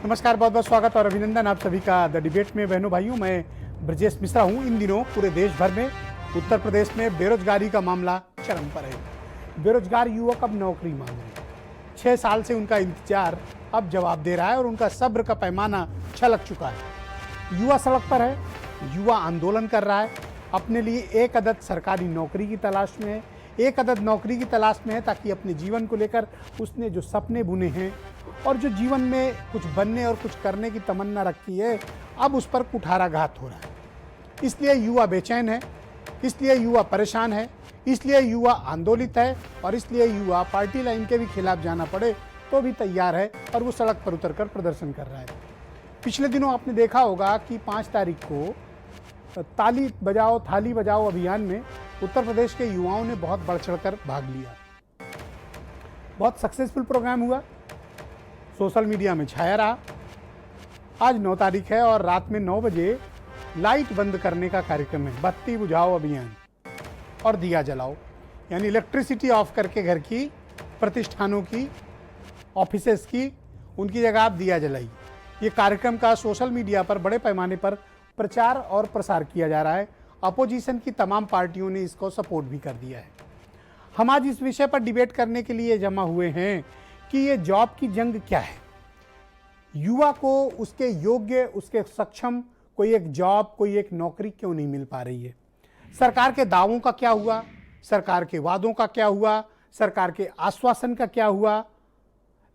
नमस्कार, बहुत बहुत स्वागत और अभिनंदन आप सभी का द डिबेट में। बहनों भाइयों, मैं ब्रजेश मिश्रा हूं। इन दिनों पूरे देश भर में उत्तर प्रदेश में बेरोजगारी का मामला चरम पर है। बेरोजगार युवक अब नौकरी मांग रहे हैं। 6 साल से उनका इंतजार अब जवाब दे रहा है और उनका सब्र का पैमाना छलक चुका है। युवा सड़क पर है, युवा आंदोलन कर रहा है, अपने लिए एक अदद सरकारी नौकरी की तलाश में है, एक अदद नौकरी की तलाश में है ताकि अपने जीवन को लेकर उसने जो सपने बुने हैं और जो जीवन में कुछ बनने और कुछ करने की तमन्ना रखी है, अब उस पर कुठाराघात हो रहा है। इसलिए युवा बेचैन है, इसलिए युवा परेशान है, इसलिए युवा आंदोलित है और इसलिए युवा पार्टी लाइन के भी खिलाफ जाना पड़े तो भी तैयार है और वो सड़क पर उतरकर प्रदर्शन कर रहा है। पिछले दिनों आपने देखा होगा कि 5 तारीख को ताली बजाओ थाली बजाओ अभियान में उत्तर प्रदेश के युवाओं ने बहुत बढ़ चढ़कर भाग लिया। बहुत सक्सेसफुल प्रोग्राम हुआ, सोशल मीडिया में छाया रहा। आज 9 तारीख है और रात में 9 बजे लाइट बंद करने का कार्यक्रम है। बत्ती बुझाओ अभियान और दिया जलाओ, यानी इलेक्ट्रिसिटी ऑफ करके घर की, प्रतिष्ठानों की, ऑफिसेस की, उनकी जगह आप दिया जलाइए। ये कार्यक्रम का सोशल मीडिया पर बड़े पैमाने पर प्रचार और प्रसार किया जा रहा है। अपोजिशन की तमाम पार्टियों ने इसको सपोर्ट भी कर दिया है। हम आज इस विषय पर डिबेट करने के लिए जमा हुए हैं कि ये जॉब की जंग क्या है। युवा को उसके योग्य, उसके सक्षम कोई एक जॉब, कोई एक नौकरी क्यों नहीं मिल पा रही है। सरकार के दावों का क्या हुआ, सरकार के वादों का क्या हुआ, सरकार के आश्वासन का क्या हुआ।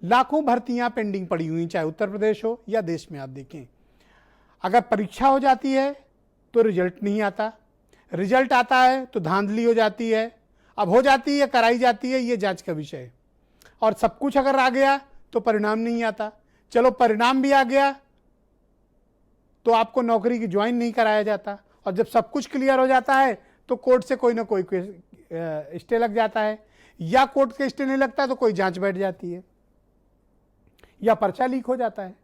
लाखों भर्तियां पेंडिंग पड़ी हुई, चाहे उत्तर प्रदेश हो या देश में। आप देखें, अगर परीक्षा हो जाती है तो रिजल्ट नहीं आता, रिजल्ट आता है तो धांधली हो जाती है, अब हो जाती है कराई जाती है, ये जांच का विषय है। और सब कुछ अगर आ गया तो परिणाम नहीं आता। चलो परिणाम भी आ गया तो आपको नौकरी की ज्वाइन नहीं कराया जाता, और जब सब कुछ क्लियर हो जाता है तो कोर्ट से कोई ना कोई स्टे लग जाता है, या कोर्ट के स्टे नहीं लगता तो कोई जांच बैठ जाती है, या पर्चा लीक हो जाता है।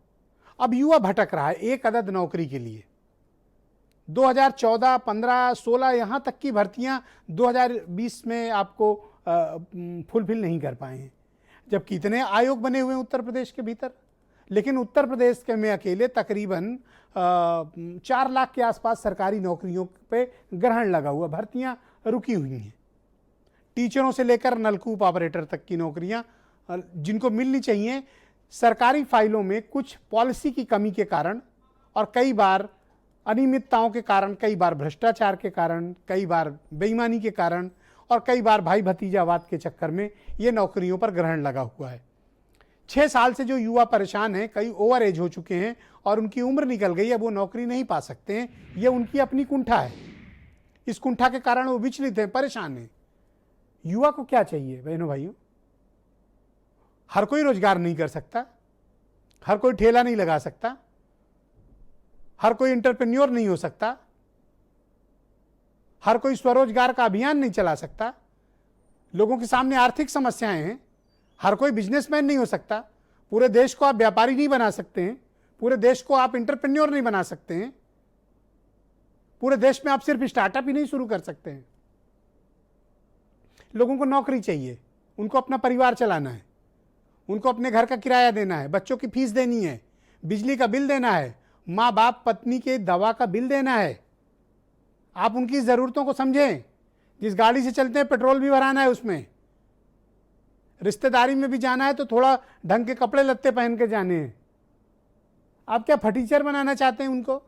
अब युवा भटक रहा है एक अदद नौकरी के लिए। 2014, 15, 16 यहाँ तक की भर्तियां 2020 में आपको फुलफिल नहीं कर पाए हैं, जबकि इतने आयोग बने हुए हैं उत्तर प्रदेश के भीतर। लेकिन उत्तर प्रदेश के में अकेले तकरीबन 4 लाख के आसपास सरकारी नौकरियों पे ग्रहण लगा हुआ, भर्तियां रुकी हुई हैं। टीचरों से लेकर नलकूप ऑपरेटर तक की नौकरियां जिनको मिलनी चाहिए, सरकारी फाइलों में कुछ पॉलिसी की कमी के कारण और कई बार अनियमितताओं के कारण, कई बार भ्रष्टाचार के कारण, कई बार बेईमानी के कारण और कई बार भाई भतीजावाद के चक्कर में ये नौकरियों पर ग्रहण लगा हुआ है। 6 साल से जो युवा परेशान हैं, कई ओवर एज हो चुके हैं और उनकी उम्र निकल गई है, वो नौकरी नहीं पा सकते हैं। ये उनकी अपनी कुंठा है, इस कुंठा के कारण वो विचलित हैं, परेशान हैं। युवा को क्या चाहिए बहनों भाइयों? हर कोई रोजगार नहीं कर सकता, हर कोई ठेला नहीं लगा सकता, हर कोई एंटरप्रेन्योर नहीं हो सकता, हर कोई स्वरोजगार का अभियान नहीं चला सकता। लोगों के सामने आर्थिक समस्याएं हैं, हर कोई बिजनेसमैन नहीं हो सकता। पूरे देश को आप व्यापारी नहीं बना सकते हैं, पूरे देश को आप एंटरप्रेन्योर नहीं बना सकते हैं, पूरे देश में आप सिर्फ स्टार्टअप ही नहीं शुरू कर सकते हैं। लोगों को नौकरी चाहिए, उनको अपना परिवार चलाना है, उनको अपने घर का किराया देना है, बच्चों की फीस देनी है, बिजली का बिल देना है, माँ बाप पत्नी के दवा का बिल देना है। आप उनकी ज़रूरतों को समझें। जिस गाड़ी से चलते हैं पेट्रोल भी भराना है उसमें, रिश्तेदारी में भी जाना है तो थोड़ा ढंग के कपड़े लत्ते पहन के जाने हैं। आप क्या फटीचर बनाना चाहते हैं उनको?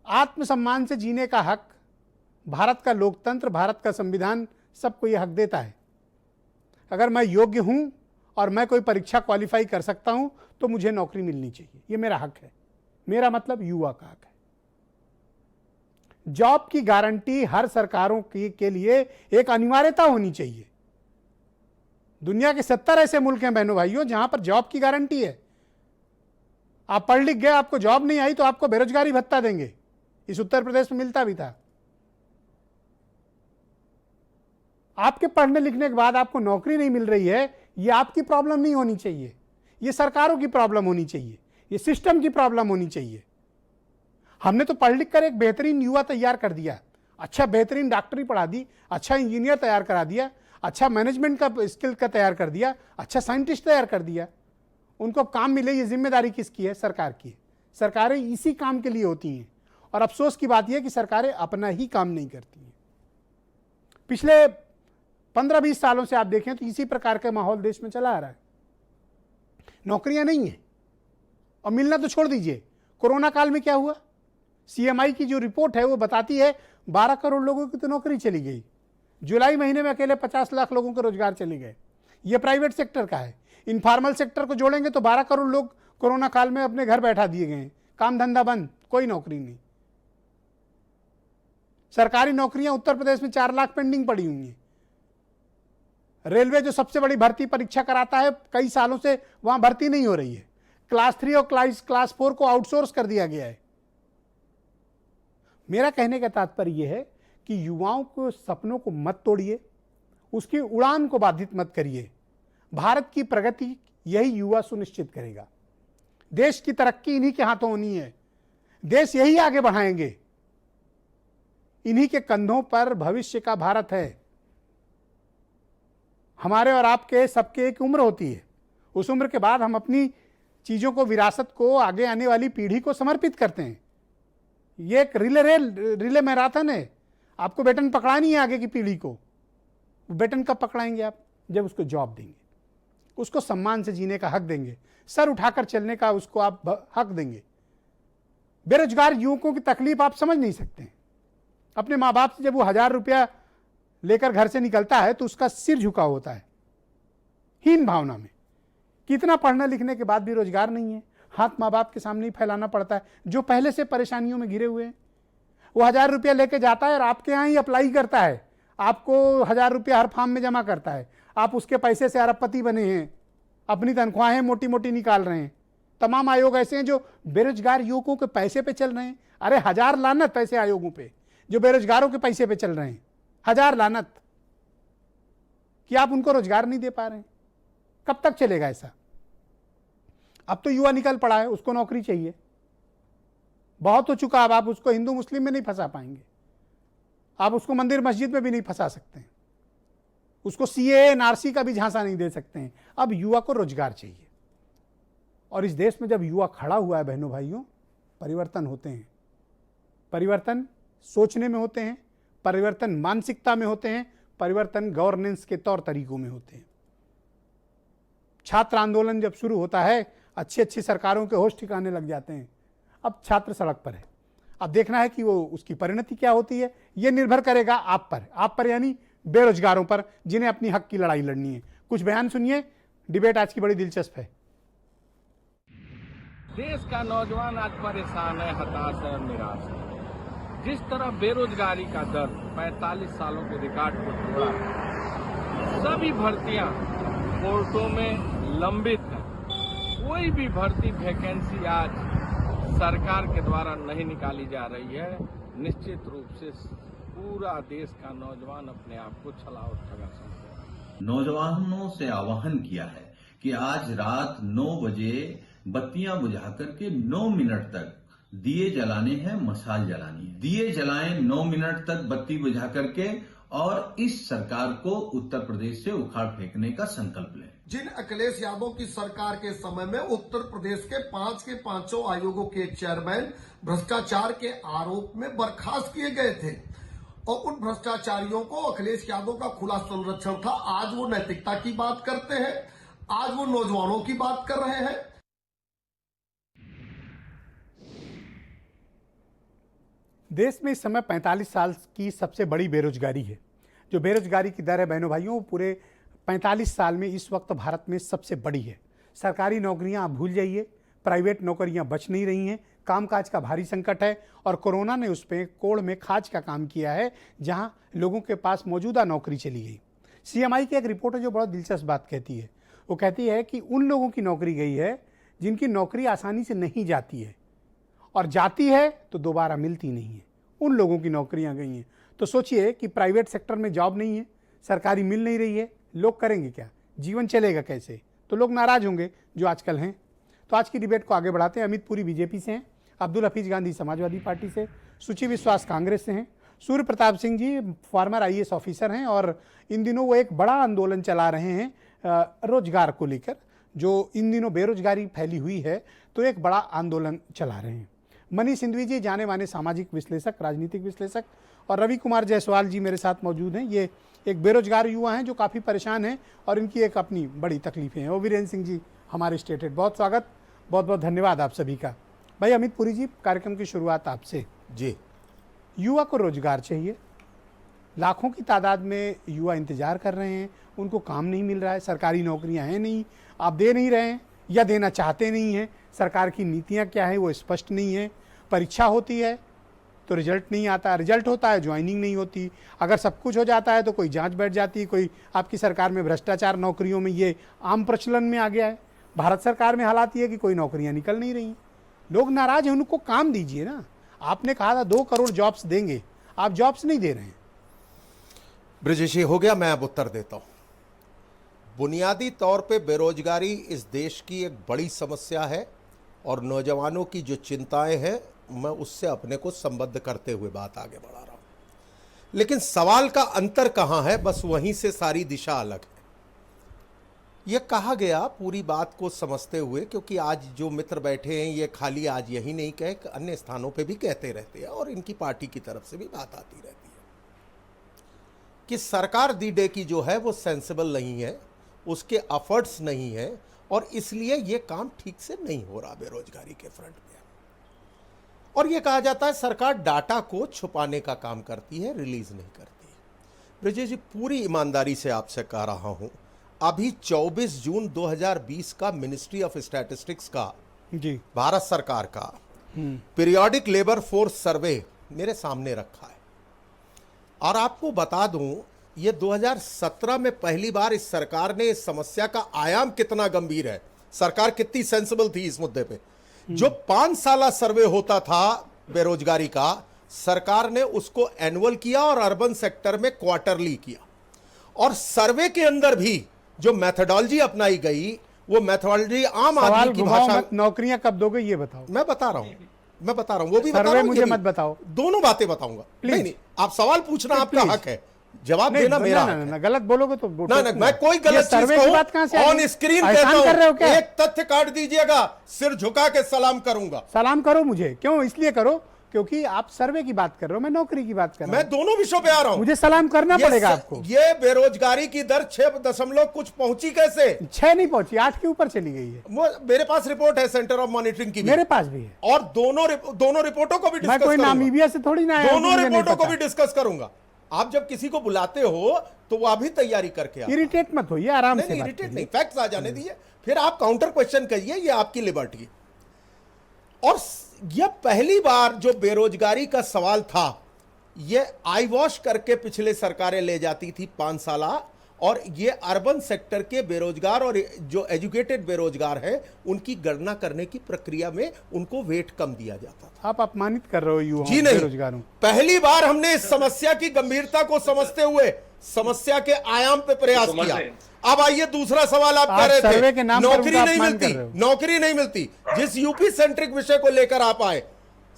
आत्मसम्मान से जीने का हक भारत का लोकतंत्र, भारत का संविधान सबको ये हक देता है। अगर मैं योग्य हूं और मैं कोई परीक्षा क्वालिफाई कर सकता हूं तो मुझे नौकरी मिलनी चाहिए, ये मेरा हक है। मेरा मतलब युवा का हक है। जॉब की गारंटी हर सरकारों के लिए एक अनिवार्यता होनी चाहिए। दुनिया के 70 ऐसे मुल्क हैं बहनों भाइयों जहां पर जॉब की गारंटी है। आप पढ़ लिख गए, आपको जॉब नहीं आई तो आपको बेरोजगारी भत्ता देंगे। इस उत्तर प्रदेश में मिलता भी था। आपके पढ़ने लिखने के बाद आपको नौकरी नहीं मिल रही है, ये आपकी प्रॉब्लम नहीं होनी चाहिए, ये सरकारों की प्रॉब्लम होनी चाहिए, ये सिस्टम की प्रॉब्लम होनी चाहिए। हमने तो पढ़ लिख कर एक बेहतरीन युवा तैयार कर दिया, अच्छा बेहतरीन डॉक्टरी पढ़ा दी, अच्छा इंजीनियर तैयार करा दिया, अच्छा मैनेजमेंट का स्किल का तैयार कर दिया, अच्छा साइंटिस्ट तैयार कर दिया। उनको काम मिले, ये जिम्मेदारी किसकी है? सरकार की है। सरकारें इसी काम के लिए होती हैं और अफसोस की बात यह है कि सरकारें अपना ही काम नहीं करती हैं। पिछले 15-20 सालों से आप देखें तो इसी प्रकार का माहौल देश में चला आ रहा है। नौकरियां नहीं है और मिलना तो छोड़ दीजिए। कोरोना काल में क्या हुआ? सीएमआई की जो रिपोर्ट है वो बताती है 12 करोड़ लोगों की तो नौकरी चली गई। जुलाई महीने में अकेले 50 लाख लोगों के रोजगार चले गए। ये प्राइवेट सेक्टर का है। इनफॉर्मल सेक्टर को जोड़ेंगे तो 12 करोड़ लोग कोरोना काल में अपने घर बैठा दिए गए हैं। काम धंधा बंद, कोई नौकरी नहीं। सरकारी नौकरियां उत्तर प्रदेश में 4 लाख पेंडिंग पड़ी हुई हैं। रेलवे जो सबसे बड़ी भर्ती परीक्षा कराता है, कई सालों से वहां भर्ती नहीं हो रही है। क्लास 3 और क्लास 4 को आउटसोर्स कर दिया गया है। मेरा कहने का तात्पर्य यह है कि युवाओं को सपनों को मत तोड़िए, उसकी उड़ान को बाधित मत करिए। भारत की प्रगति यही युवा सुनिश्चित करेगा। देश की तरक्की इन्हीं के हाथों होनी है। देश यही आगे बढ़ाएंगे। इन्हीं के कंधों पर भविष्य का भारत है। हमारे और आपके सबके एक उम्र होती है। उस उम्र के बाद हम अपनी चीजों को, विरासत को आगे आने वाली पीढ़ी को समर्पित करते हैं। ये एक रिले मैराथन है। आपको बेटन पकड़ानी है आगे की पीढ़ी को। बेटन कब पकड़ाएंगे आप? जब उसको जॉब देंगे, उसको सम्मान से जीने का हक देंगे, सर उठाकर चलने का उसको आप हक देंगे। बेरोजगार युवकों की तकलीफ आप समझ नहीं सकते हैं। अपने माँ बाप से जब वो 1000 रुपया लेकर घर से निकलता है तो उसका सिर झुका होता है, हीन भावना में। कितना पढ़ने लिखने के बाद भी रोजगार नहीं है। हाथ माँ बाप के सामने ही फैलाना पड़ता है। जो पहले से परेशानियों में घिरे हुए हैं, वो 1000 रुपया लेके जाता है और आपके यहाँ ही अप्लाई करता है। आपको 1000 रुपया हर फॉर्म में जमा करता है। आप उसके पैसे से अरबपति बने हैं, अपनी तनख्वाहें मोटी मोटी निकाल रहे हैं। तमाम आयोग ऐसे हैं जो बेरोजगार युवकों के पैसे पे चल रहे हैं। अरे 1000 लानत ऐसे आयोगों पे जो बेरोजगारों के पैसे पे चल रहे हैं। 1000 लानत कि आप उनको रोजगार नहीं दे पा रहे हैं। कब तक चलेगा ऐसा? अब तो युवा निकल पड़ा है, उसको नौकरी चाहिए। बहुत हो चुका। अब आप उसको हिंदू मुस्लिम में नहीं फंसा पाएंगे। आप उसको मंदिर मस्जिद में भी नहीं फंसा सकते हैं। उसको सीए एनआरसी का भी झांसा नहीं दे सकते हैं। अब युवा को रोजगार चाहिए। और इस देश में जब युवा खड़ा हुआ है बहनों भाइयों, परिवर्तन होते हैं। परिवर्तन सोचने में होते हैं, परिवर्तन मानसिकता में होते हैं, परिवर्तन गवर्नेंस के तौर तरीकों में होते हैं। छात्र आंदोलन जब शुरू होता है, अच्छी अच्छी सरकारों के होश ठिकाने लग जाते हैं। अब छात्र सड़क पर है। अब देखना है कि वो उसकी परिणति क्या होती है। ये निर्भर करेगा आप पर यानी बेरोजगारों पर, जिन्हें अपनी हक की लड़ाई लड़नी है। कुछ बयान सुनिए। डिबेट आज की बड़ी दिलचस्प है। देश का नौजवान आज परेशान है, हताश है और निराश है। जिस तरह बेरोजगारी का दर 45 सालों के रिकॉर्ड को तोड़ा, सभी भर्तियां कोर्टों में लंबित है। कोई भी भर्ती वैकेंसी आज सरकार के द्वारा नहीं निकाली जा रही है। निश्चित रूप से पूरा देश का नौजवान अपने आप को छला और ठगा समझता है। नौजवानों से आह्वान किया है कि आज रात 9 बजे बत्तियां बुझाकर के 9 मिनट तक दिए जलाने हैं, मशाल जलानी है। दिए जलाएं 9 मिनट तक बत्ती बुझा करके और इस सरकार को उत्तर प्रदेश से उखाड़ फेंकने का संकल्प लें। जिन अखिलेश यादव की सरकार के समय में उत्तर प्रदेश के 5 के 5 आयोगों के चेयरमैन भ्रष्टाचार के आरोप में बर्खास्त किए गए थे और उन भ्रष्टाचारियों को अखिलेश यादव का खुला संरक्षण था, आज वो नैतिकता की बात करते हैं, आज वो नौजवानों की बात कर रहे हैं। देश में इस समय 45 साल की सबसे बड़ी बेरोजगारी है। जो बेरोजगारी की दर है बहनों भाइयों, पूरे 45 साल में इस वक्त भारत में सबसे बड़ी है। सरकारी नौकरियां आप भूल जाइए, प्राइवेट नौकरियां बच नहीं रही हैं। कामकाज का भारी संकट है और कोरोना ने उस पर कोड़ में खाज का काम किया है, जहां लोगों के पास मौजूदा नौकरी चली गई। सीएमआई की एक रिपोर्ट है जो बहुत दिलचस्प बात कहती है। वो कहती है कि उन लोगों की नौकरी गई है जिनकी नौकरी आसानी से नहीं जाती है, और जाती है तो दोबारा मिलती नहीं है। उन लोगों की नौकरियां गई हैं। तो सोचिए कि प्राइवेट सेक्टर में जॉब नहीं है, सरकारी मिल नहीं रही है, लोग करेंगे क्या? जीवन चलेगा कैसे? तो लोग नाराज होंगे जो आजकल हैं। तो आज की डिबेट को आगे बढ़ाते हैं। अमित पुरी बीजेपी से हैं, अब्दुल हफीज गांधी समाजवादी पार्टी से, सुची विश्वास कांग्रेस से हैं, सूर्य Pratap Singh ji farmer IAS officer हैं और इन दिनों वो एक बड़ा आंदोलन चला रहे हैं रोजगार को लेकर, जो इन दिनों बेरोजगारी फैली हुई है, तो एक बड़ा आंदोलन चला रहे हैं। मनीष सिंधवी जी जाने माने सामाजिक विश्लेषक, राजनीतिक विश्लेषक, और रवि कुमार जायसवाल जी मेरे साथ मौजूद हैं। ये एक बेरोजगार युवा हैं जो काफ़ी परेशान हैं और इनकी एक अपनी बड़ी तकलीफें हैं। और वीरेंद्र सिंह जी हमारे स्टेट हेड, बहुत स्वागत, बहुत बहुत धन्यवाद आप सभी का। भाई अमित पुरी जी, कार्यक्रम की शुरुआत आपसे। जी, युवा को रोजगार चाहिए, लाखों की तादाद में युवा इंतजार कर रहे हैं, उनको काम नहीं मिल रहा है, सरकारी नौकरियां हैं नहीं, आप दे नहीं रहे हैं या देना चाहते नहीं हैं, सरकार की नीतियां क्या है वो स्पष्ट नहीं है, परीक्षा होती है तो रिजल्ट नहीं आता, रिजल्ट होता है ज्वाइनिंग नहीं होती, अगर सब कुछ हो जाता है तो कोई जांच बैठ जाती है, कोई आपकी सरकार में भ्रष्टाचार नौकरियों में ये आम प्रचलन में आ गया है। भारत सरकार में हालात ये है कि कोई नौकरियां निकल नहीं रही, लोग नाराज हैं, उनको काम दीजिए ना। आपने कहा था 2 करोड़ जॉब्स देंगे, आप जॉब्स नहीं दे रहे हैं। ब्रजेश हो गया, मैं अब उत्तर देता हूं। बुनियादी तौर पे बेरोजगारी इस देश की एक बड़ी समस्या है और नौजवानों की जो चिंताएं हैं मैं उससे अपने को संबद्ध करते हुए बात आगे बढ़ा रहा हूं। लेकिन सवाल का अंतर कहां है, बस वहीं से सारी दिशा अलग है। यह कहा गया पूरी बात को समझते हुए, क्योंकि आज जो मित्र बैठे हैं ये खाली आज यही नहीं कहे, अन्य स्थानों पे भी कहते रहते हैं और इनकी पार्टी की तरफ से भी बात आती रहती है कि सरकार दी डे की जो है वो सेंसिबल नहीं है, उसके एफर्ट्स नहीं है और इसलिए ये काम ठीक से नहीं हो रहा बेरोजगारी के फ्रंट पे। और ये कहा जाता है सरकार डाटा को छुपाने का काम करती है, रिलीज नहीं करती। ब्रजेश जी, पूरी ईमानदारी से आपसे कह रहा हूं, अभी 24 जून 2020 का मिनिस्ट्री ऑफ स्टैटिस्टिक्स का जी भारत सरकार का पीरियोडिक लेबर फोर्स सर्वे मेरे सामने रखा है और आपको बता दूं ये 2017 में पहली बार इस सरकार ने इस समस्या का आयाम कितना गंभीर है, सरकार कितनी सेंसिबल थी इस मुद्दे पे। जो 5 साला सर्वे होता था बेरोजगारी का, सरकार ने उसको एनुअल किया और अर्बन सेक्टर में क्वार्टरली किया। और सर्वे के अंदर भी जो मेथोडोलॉजी अपनाई गई वो मेथोडोलॉजी आम आदमी की भाषा। नौकरियां कब दोगे ये बताओ। मैं बता रहा हूं, वो भी बता सर्वे रहा हूं, मुझे मत बताओ, दोनों बातें बताऊंगा। नहीं, आप सवाल पूछना आपका हक है, जवाब देना मेरा हक है। गलत बोलोगे तो ना, मैं कोई गलत चीज कहूं ऑन स्क्रीन कहता हूं, एक तथ्य काट दीजिएगा, सिर झुका के सलाम करूंगा। सलाम करो मुझे, क्यों? इसलिए करो क्योंकि आप सर्वे की बात कर रहे हो, मैं नौकरी की बात कर रहा हूं। मैं दोनों विषयों पे आ रहा हूं, मुझे सलाम करना पड़ेगा आपको। ये बेरोजगारी की दर 6 कुछ पहुंची कैसे? 6 नहीं पहुंची, 8 के ऊपर चली गई है। वो मेरे पास रिपोर्ट है सेंटर ऑफ मॉनिटरिंग की भी। मेरे पास भी है और दोनों रिपोर्टों को भी डिस्कस मैं कोई नामीबिया से थोड़ी ना आया, दोनों रिपोर्टों को भी डिस्कस करूंगा। आप जब किसी को बुलाते हो तो वो अभी तैयारी करके आओ। इरिटेट मत होइए, आराम से। इरिटेट नहीं, फैक्ट्स आ जाने दीजिए, फिर आप काउंटर क्वेश्चन करिए, ये आपकी लिबर्टी। और यह पहली बार जो बेरोजगारी का सवाल था ये आई वॉश करके पिछले सरकारें ले जाती थी 5 साला, और ये अर्बन सेक्टर के बेरोजगार और जो एजुकेटेड बेरोजगार हैं उनकी गणना करने की प्रक्रिया में उनको वेट कम दिया जाता था। आप अपमानित कर रहे हो युवाओं जी नहीं, बेरोजगारों। पहली बार हमने इस समस्या की गंभीरता को समझते हुए समस्या के आयाम पे प्रयास किया। अब आइए दूसरा सवाल आप कह रहे थे, नौकरी नहीं मिलती, नौकरी नहीं मिलती। जिस यूपी सेंट्रिक विषय को लेकर आप आए,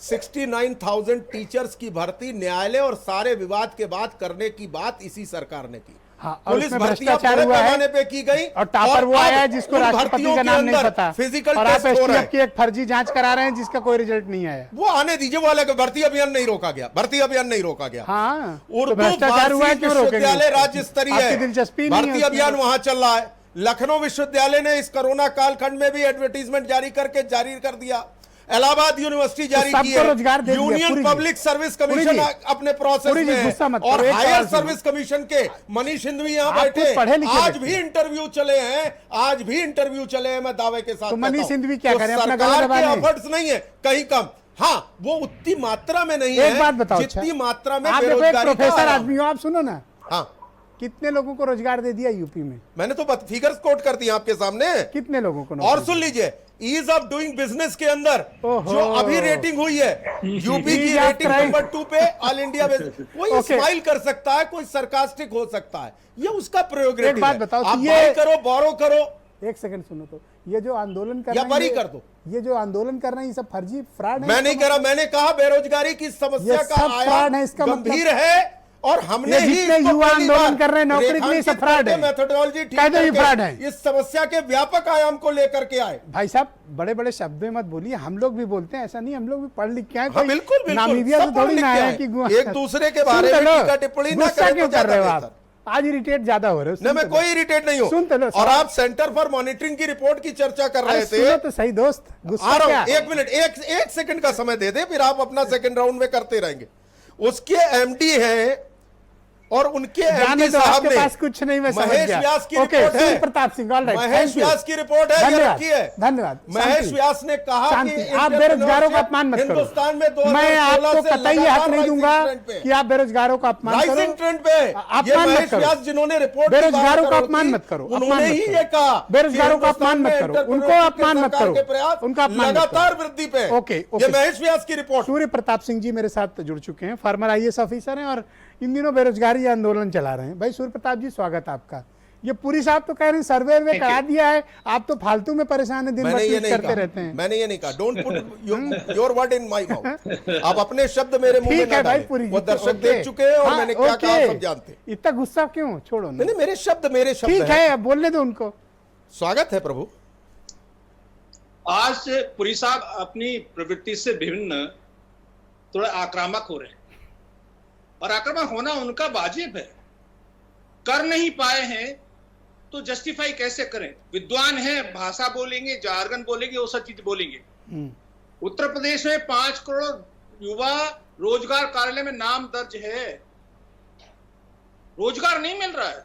69,000 टीचर्स की भर्ती न्यायालय और सारे विवाद के बाद करने की बात इसी सरकार ने की। हाँ, पुलिस भर्तियां हुआ है पे की गई और टॉपर वो आया है जिसको राष्ट्रपति का नाम नहीं पता, फिजिकल और आप टेस्ट हो रहा है। की एक फर्जी जांच करा रहे हैं जिसका कोई रिजल्ट नहीं आया। वो आने दीजिए, वो अलग। भर्ती अभियान नहीं रोका गया, भर्ती अभियान नहीं रोका गया। हाँ, उर्दू विश्वविद्यालय राज्य स्तरीय दिलचस्पी भर्ती अभियान वहां चल रहा है। लखनऊ विश्वविद्यालय ने इस कोरोना कालखंड में भी एडवर्टीजमेंट जारी कर दिया। इलाहाबाद यूनिवर्सिटी जारी की है, यूनियन पब्लिक सर्विस कमीशन अपने प्रोसेस में है, और हायर सर्विस कमीशन के मनीष सिंधवी यहाँ बैठे, आज भी इंटरव्यू चले हैं, मैं दावे के साथ। तो मनीष सिंधवी क्या करें? अपना सरकार के एफर्ट्स नहीं है, कहीं कम। हाँ, वो उतनी मात्रा में नहीं है, एक बात बताओ, जितनी मात्रा में बेरोजगारी। प्रोफेसर आदमी हो आप, सुनो ना। हाँ, कितने लोगों को रोजगार दे दिया यूपी में? मैंने तो फिगर्स कोट कर दिए आपके सामने। कितने लोगों को? और सुन लीजिए, ईज ऑफ डूइंग बिजनेस के अंदर जो अभी रेटिंग हुई है, यूपी की रेटिंग नंबर 2 पे ऑल इंडिया में। कोई स्माइल कर सकता है, कोई सरकास्टिक हो सकता है, ये उसका प्रेरोगेटिव है। एक बात बताओ, आप बाय करो, बोरो करो। एक सेकंड सुनो, तो ये जो आंदोलन कर या बरी कर दो, ये जो आंदोलन कर रहे हैं ये सब फर्जी फ्रॉड है। मैं नहीं कह रहा, मैंने कहा बेरोजगारी की समस्या का आयाम गंभीर है और हमने ये ही जितने इसको युवा पहली आंदोलन बार कर रहे हैं, नौकरी के लिए रेखांकित फ्रॉड है। करके मेथोडोलॉजी ठीक कह दो ये करके फ्रॉड है। इस समस्या के व्यापक आयाम को लेकर के आए। भाई साहब बड़े बड़े शब्दों में मत बोलिए, हम लोग भी बोलते हैं, ऐसा नहीं, हम लोग भी पढ़ लिख के आए। हाँ कोई बिल्कुल बिल्कुल, नामीबिया सब से पढ़ थोड़ी लिख ना के आया आए। कि एक दूसरे के बारे में टीका टिप्पणी ना गुस्सा करें क्यों तो कर रहे हो ज्यादा आप? आज इरिटेट ज्यादा हो रहे हो। नहीं, मैं कोई इरिटेट नहीं हूं। सुन तो लो, और आप सेंटर फॉर मॉनिटरिंग की रिपोर्ट की चर्चा कर रहे थे। सुनो तो सही दोस्त, गुस्सा आ रहा क्या? हूं, एक मिनट, एक सेकंड का समय दे दे, फिर आप अपना सेकंड राउंड में करते रहेंगे। उसके एमडी हैं और उनके जाने एमडी दो, साहब आपके ने पास कुछ नहीं, मैं समझ महेश गया। व्यास की ओके, रिपोर्ट है। Surya Pratap Singh, all right, Mahesh thank you. Vyas की रिपोर्ट है, ये धन्यवाद, रखी है। धन्यवाद। महेश शांति। व्यास ने कहा कि शांति। आप बेरोजगारों का अपमान मत करो। हिंदुस्तान में 2016 मैं आपको से कतई हक लगातार नहीं दूंगा rising trend पे। कि आप बेरोजगारों का अपमान करो। राइजिंग ट्रेंड पे ये अपमान मत महेश करो। व्यास जिन्होंने रिपोर्ट की बेरोजगारों बात का करो अपमान थी, मत करो, उन्होंने अपमान ही मत ये करो। कहा बेरोजगारों का हिंदुस्तान अपमान मत में करो, उनको एंटरप्रेन्योरशिप के अपमान मत सरकार करो, के प्रयास उनका अपमान मत लगातार करो। वृद्धि पे। ओके, ये महेश व्यास की रिपोर्ट। सूर्य प्रताप सिंह जी मेरे साथ जुड़ चुके हैं, फार्मर आईएएस ऑफिसर हैं और इन दिनों बेरोजगारी आंदोलन चला रहे हैं। भाई सूर्य प्रताप जी, स्वागत आपका। ये पूरी साहब तो कह रहे हैं सर्वे करा दिया है, आप तो फालतू में परेशान है, दिन भर मैंने ये ट्वीट नहीं करते रहते कहा, हैं। मैंने ये नहीं कहा। Don't put your word in my mouth. आप अपने शब्द मेरे मुंह में ठीक ना है भाई, डालें। पूरी वो दर्शक ओके। देख चुके हैं और हाँ, मैंने क्या कहा ओके। सब जानते हैं। इतना गुस्सा क्यों? छोड़ो ना, नहीं, मेरे शब्द ठीक है, अब बोलने दो उनको। स्वागत है प्रभु। आज पुरी साहब अपनी प्रवृत्ति से भिन्न थोड़ा आक्रामक हो रहे हैं और आक्रामक होना उनका वाजिब है। कर नहीं पाए हैं तो जस्टिफाई कैसे करें? विद्वान हैं, भाषा बोलेंगे, जार्गन बोलेंगे, वो सब चीज बोलेंगे। उत्तर प्रदेश में 5 करोड़ युवा रोजगार कार्यालय में नाम दर्ज है, रोजगार नहीं मिल रहा है।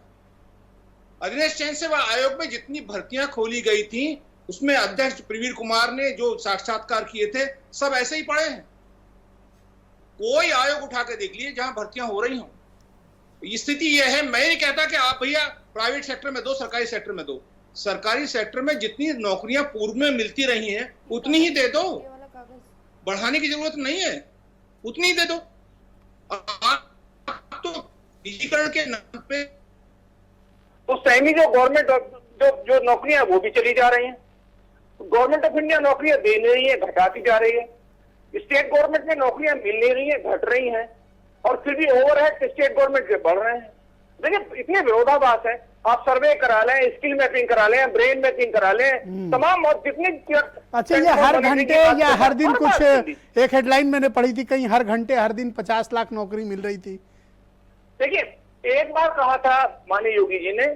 अधीनस्थ चयन सेवा आयोग में जितनी भर्तियां खोली गई थी उसमें अध्यक्ष प्रवीण कुमार ने जो साक्षात्कार किए थे सब ऐसे ही पड़े हैं। कोई आयोग उठा के देख लिए जहां भर्तियां हो रही हों। स्थिति यह है, मैं नहीं कहता कि आप भैया प्राइवेट सेक्टर में दो, सरकारी सेक्टर में दो। सरकारी सेक्टर में जितनी नौकरियां पूर्व में मिलती रही हैं उतनी ही दे दो, बढ़ाने की जरूरत नहीं है, उतनी ही दे दो। आप तो डिजिटल के नाम पे तो सेमी जो गवर्नमेंट जो नौकरियां वो भी चली जा रही हैं। गवर्नमेंट ऑफ इंडिया नौकरियां दे नहीं रही है, घटाती जा रही है। स्टेट गवर्नमेंट में नौकरियां मिल नहीं रही है, घट रही हैं, और फिर भी ओवरहेड स्टेट गवर्नमेंट के बढ़ रहे हैं। देखिए इतने विरोधाभास है। आप सर्वे करा लें, स्किल मैपिंग करा लें, ब्रेन मैपिंग करा लें, तमाम और जितनी अच्छा, ये हर घंटे या हर दिन कुछ एक हेडलाइन मैंने पढ़ी थी कहीं, हर घंटे हर दिन 50 लाख नौकरी मिल रही थी। देखिए एक बार कहा था माननीय योगी जी ने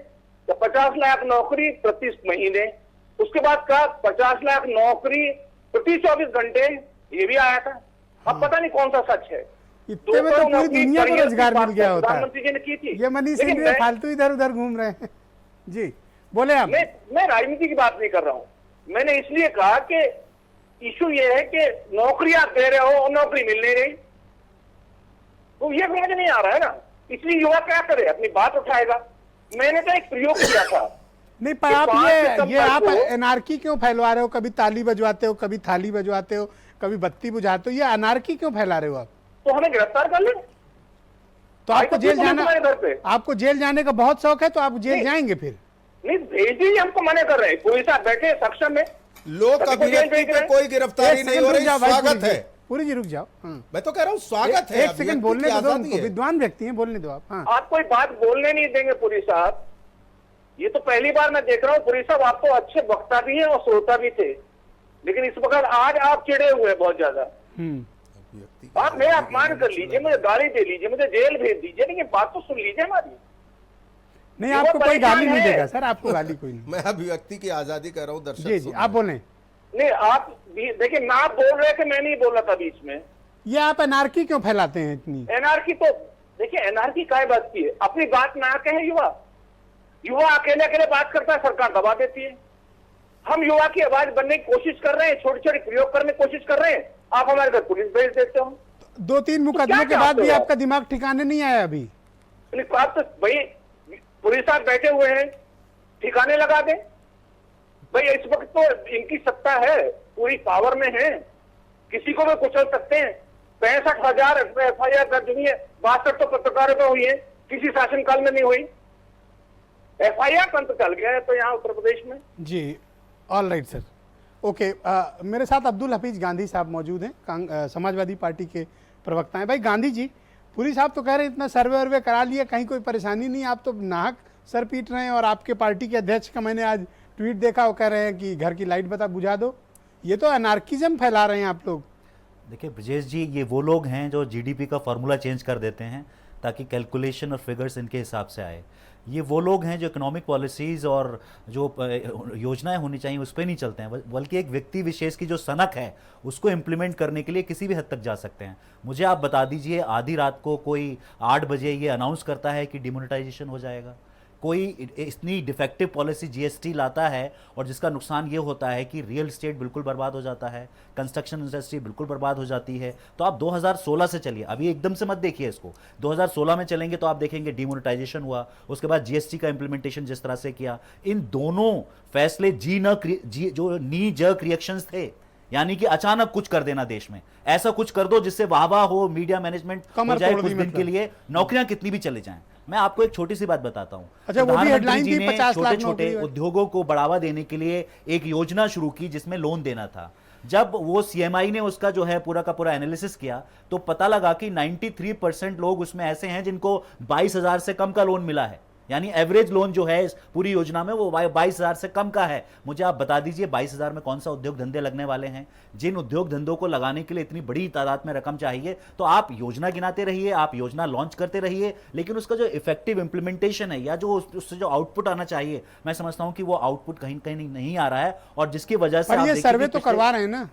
50 लाख नौकरी प्रति महीने, उसके बाद कहा 50 लाख नौकरी प्रति 24 घंटे, ये भी आया था। अब पता नहीं कौन सा सच है। इतने में तो पूरी दुनिया को रोजगार मिल गया होता है। प्रधानमंत्री जी ने की थी। ये मनीष सिंह लेकिन फालतू इधर उधर घूम रहे हैं। जी बोले आप। मैं राजनीति की बात नहीं कर रहा हूं। मैंने इसलिए कहा कि इशू ये है कि नौकरी आप दे रहे हो और नौकरी मिल नहीं रही, तो ये समझ नहीं आ रहा है ना। इसलिए युवा क्या करे, अपनी बात उठाएगा। मैंने तो एक प्रयोग किया था। नहीं, पर आप ये आप एनार्की क्यों फैलवा रहे हो? कभी ताली बजवाते हो, कभी थाली बजवाते हो, कभी बत्ती बुझाते हो, ये अनार्की क्यों फैला रहे हो आप? तो हमें गिरफ्तार कर ले। तो आपको जेल जाना, घर पे आपको जेल जाने का बहुत शौक है, तो आप जेल जाएंगे फिर? नहीं, भेज दीजिए, हमको मना कर रहे हैं। पुलिस साहब बैठे सक्षम में, लोक अभिव्यक्ति पे कोई गिरफ्तारी नहीं हो रही। स्वागत है। पूरी जी रुक जाओ। मैं तो कह रहा हूँ स्वागत है। एक सेकंड बोलने दो उनको, विद्वान व्यक्ति हैं, बोलने दो आप। हाँ, आप कोई बात बोलने नहीं देंगे पुलिस साहब। ये तो पहली बार मैं देख रहा हूँ। पुलिस साहब आप तो अच्छे वक्ता भी हैं और श्रोता भी थे, लेकिन इस वक्त आज आप चिड़े हुए हैं बहुत ज्यादा। आप मेरा अपमान कर लीजिए, मुझे गाली दे लीजिए, मुझे जेल भेज दीजिए, लेकिन बात तो सुन लीजिए हमारी। नहीं, आपको कोई गाली नहीं देगा सर, आपको गाली कोई नहीं। मैं अभिव्यक्ति की आजादी कर रहा हूँ। दर्शक जी जी आप बोलें। नहीं, आप देखिए ना, आप बोल रहे थे, मैं नहीं बोल रहा था बीच में। ये आप एनार्की क्यों फैलाते हैं इतनी? एनआरकी तो देखिए, एनआरकी काय बात की है, अपनी बात ना कहे युवा अकेले अकेले बात करता है, सरकार दबा देती है। हम युवा की आवाज बनने की कोशिश कर रहे हैं, छोटे छोटे प्रयोग करने की कोशिश कर रहे हैं, आप हमारे घर पुलिस भेज देते हो। 2-3 मुकदमों के बाद भी आपका दिमाग ठिकाने नहीं आया अभी? आप तो भाई पुलिस साहब बैठे हुए हैं, ठिकाने लगा दे भाई। इस वक्त तो इनकी सत्ता है, पूरी पावर में है, किसी को भी कुचल सकते हैं। 65,000 FIR दर्ज हुई है, 62 तो पत्रकारों पर हुई है, किसी शासनकाल में नहीं हुई। FIR तंत्र चल गया है तो यहाँ उत्तर प्रदेश में। जी ऑल राइट सर, ओके। मेरे साथ अब्दुल हफीज गांधी साहब मौजूद हैं, समाजवादी पार्टी के प्रवक्ता हैं। भाई गांधी जी, पुरी साहब तो कह रहे हैं इतना सर्वे वर्वे करा लिया, कहीं कोई परेशानी नहीं, आप तो नाहक सर पीट रहे हैं। और आपके पार्टी के अध्यक्ष का मैंने आज ट्वीट देखा, वो कह रहे हैं कि घर की लाइट बुझा दो। ये तो अनार्किज्म फैला रहे हैं आप लोग। देखिए ब्रजेश जी, ये वो लोग हैं जो जीडीपी का फॉर्मूला चेंज कर देते हैं ताकि कैलकुलेशन और फिगर्स इनके हिसाब से आए। ये वो लोग हैं जो इकोनॉमिक पॉलिसीज़ और जो योजनाएं होनी चाहिए उस पर नहीं चलते हैं, बल्कि एक व्यक्ति विशेष की जो सनक है उसको इम्प्लीमेंट करने के लिए किसी भी हद तक जा सकते हैं। मुझे आप बता दीजिए, आधी रात को कोई 8 बजे ये अनाउंस करता है कि डिमोनेटाइजेशन हो जाएगा, कोई इतनी डिफेक्टिव पॉलिसी जीएसटी लाता है और जिसका नुकसान ये होता है कि रियल एस्टेट बिल्कुल बर्बाद हो जाता है, कंस्ट्रक्शन इंडस्ट्री बिल्कुल बर्बाद हो जाती है। तो आप 2016 से चलिए, अभी एकदम से मत देखिए इसको। 2016 में चलेंगे तो आप देखेंगे डिमोनेटाइजेशन हुआ, उसके बाद जीएसटी का इंप्लीमेंटेशन जिस तरह से किया, इन दोनों फैसले जो नी जर्क रिएक्शंस थे, यानी कि अचानक कुछ कर देना देश में, ऐसा कुछ कर दो जिससे वाह हो, मीडिया मैनेजमेंट हो जाए कुछ दिन के लिए, नौकरियां कितनी भी चले जाएं। मैं आपको एक छोटी सी बात बताता हूं। अच्छा, वो भी हेडलाइन थी 50 लाख छोटे उद्योगों को बढ़ावा देने के लिए एक योजना शुरू की जिसमें लोन देना था। जब वो सीएमआई ने उसका जो है पूरा का पूरा एनालिसिस किया तो पता लगा कि 93% लोग उसमें ऐसे हैं जिनको 22,000 से कम का लोन मिला है, यानी एवरेज लोन जो है इस पूरी योजना में वो 22,000 से कम का है। मुझे आप बता दीजिए 22,000 में कौन सा उद्योग धंधे लगने वाले हैं? जिन उद्योग धंधों को लगाने के लिए इतनी बड़ी तादाद में रकम चाहिए, तो आप योजना गिनाते रहिए, आप योजना लॉन्च करते रहिए, लेकिन उसका जो इफेक्टिव इंप्लीमेंटेशन है या जो उससे जो आउटपुट आना चाहिए, मैं समझता हूं कि वो आउटपुट कहीं कहीं नहीं आ रहा है। और जिसकी वजह से ये सर्वे तो करवा रहे हैं ना।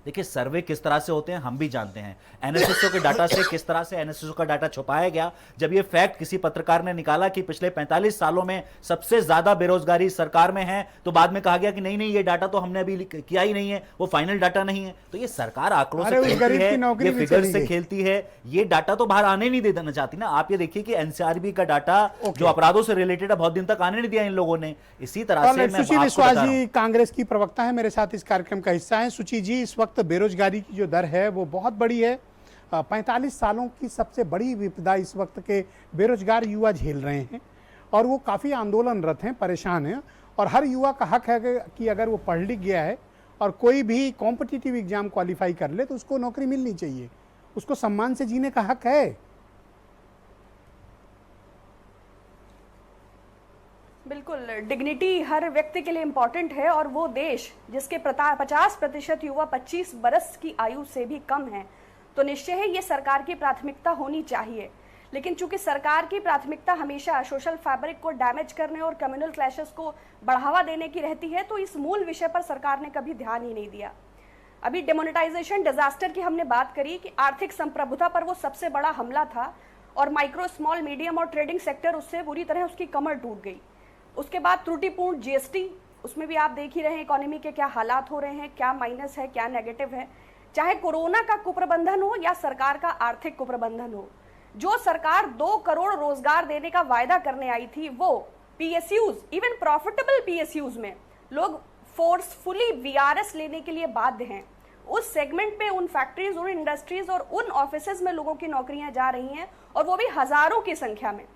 देखिए सर्वे किस तरह से होते हैं हम भी जानते हैं, एनएसएसओ के डाटा से किस तरह से एनएसएसओ का डाटा छुपाया गया। जब ये फैक्ट किसी पत्रकार ने निकाला कि पिछले 45 सालों में सबसे ज्यादा बेरोजगारी सरकार में है, तो बाद में कहा गया कि नहीं ये डाटा तो हमने अभी किया ही नहीं है, वो फाइनल डाटा नहीं है। तो ये सरकार आंकड़ों से खेलती है, ये फिगर्स से खेलती है, ये डाटा तो बाहर आने नहीं देना चाहती ना। आप ये देखिए कि एनसीआरबी का डाटा जो अपराधों से रिलेटेड है बहुत दिन तक आने नहीं दिया इन लोगों ने। इसी तरह से सुची विश्वास जी कांग्रेस की प्रवक्ता है, मेरे साथ इस कार्यक्रम का हिस्सा है। सुची जी, इस वक्त बेरोजगारी की जो दर है वो बहुत बड़ी है। 45 सालों की सबसे बड़ी विपदा इस वक्त के बेरोजगार युवा झेल रहे हैं और वो काफ़ी आंदोलनरत हैं, परेशान हैं। और हर युवा का हक है कि अगर वो पढ़ लिख गया है और कोई भी कॉम्पिटिटिव एग्जाम क्वालिफाई कर ले तो उसको नौकरी मिलनी चाहिए, उसको सम्मान से जीने का हक है। बिल्कुल, डिग्निटी हर व्यक्ति के लिए इम्पॉर्टेंट है और वो देश जिसके 50% युवा 25 बरस की आयु से भी कम है, तो निश्चय है ये सरकार की प्राथमिकता होनी चाहिए। लेकिन चूंकि सरकार की प्राथमिकता हमेशा सोशल फैब्रिक को डैमेज करने और कम्युनल क्लैशेस को बढ़ावा देने की रहती है, तो इस मूल विषय पर सरकार ने कभी ध्यान ही नहीं दिया। अभी डिमोनेटाइजेशन डिजास्टर की हमने बात करी कि आर्थिक संप्रभुता पर वो सबसे बड़ा हमला था और माइक्रो, स्मॉल, मीडियम और ट्रेडिंग सेक्टर उससे बुरी तरह उसकी कमर टूट गई। उसके बाद त्रुटिपूर्ण जीएसटी, उसमें भी आप देख ही रहे हैं इकोनॉमी के क्या हालात हो रहे हैं, क्या माइनस है, क्या नेगेटिव है। चाहे कोरोना का कुप्रबंधन हो या सरकार का आर्थिक कुप्रबंधन हो, जो सरकार 2 करोड़ रोजगार देने का वायदा करने आई थी, वो पीएसयूज, इवन प्रॉफिटेबल पीएसयूज में लोग फोर्सफुली वीआरएस लेने के लिए बाध्य हैं। उस सेगमेंट पे उन फैक्ट्रीज, उन इंडस्ट्रीज और उन ऑफिसेज में लोगों की नौकरियां जा रही हैं और वो भी हजारों की संख्या में।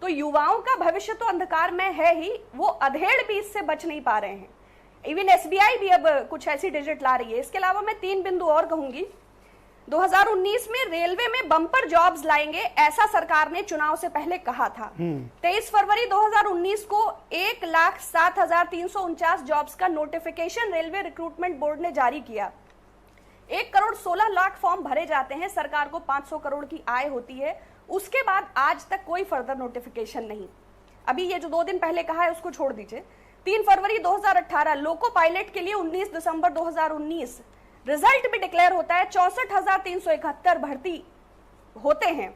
तो युवाओं का भविष्य तो अंधकार में है ही, वो अधेड़ भी इससे बच नहीं पा रहे हैं। इवन एसबीआई भी अब कुछ ऐसी डिजिट ला रही है। इसके अलावा मैं 3 बिंदु और कहूंगी। 2019 में रेलवे में बम्पर जॉब्स लाएंगे, ऐसा सरकार ने चुनाव से पहले कहा था। 23 फरवरी 2019 को 1,07,349 जॉब्स का नोटिफिकेशन रेलवे रिक्रूटमेंट बोर्ड ने जारी किया। 1 करोड़ 16 लाख फॉर्म भरे जाते हैं, सरकार को 500 करोड़ की आय होती है। उसके बाद आज तक कोई फर्दर नोटिफिकेशन नहीं। अभी ये जो 2 दिन पहले कहा है उसको छोड़ दीजिए। 3 फरवरी 2018 लोको पायलट के लिए 19 दिसंबर 2019 रिजल्ट भी डिक्लेयर होता है। 64,371 भर्ती होते हैं,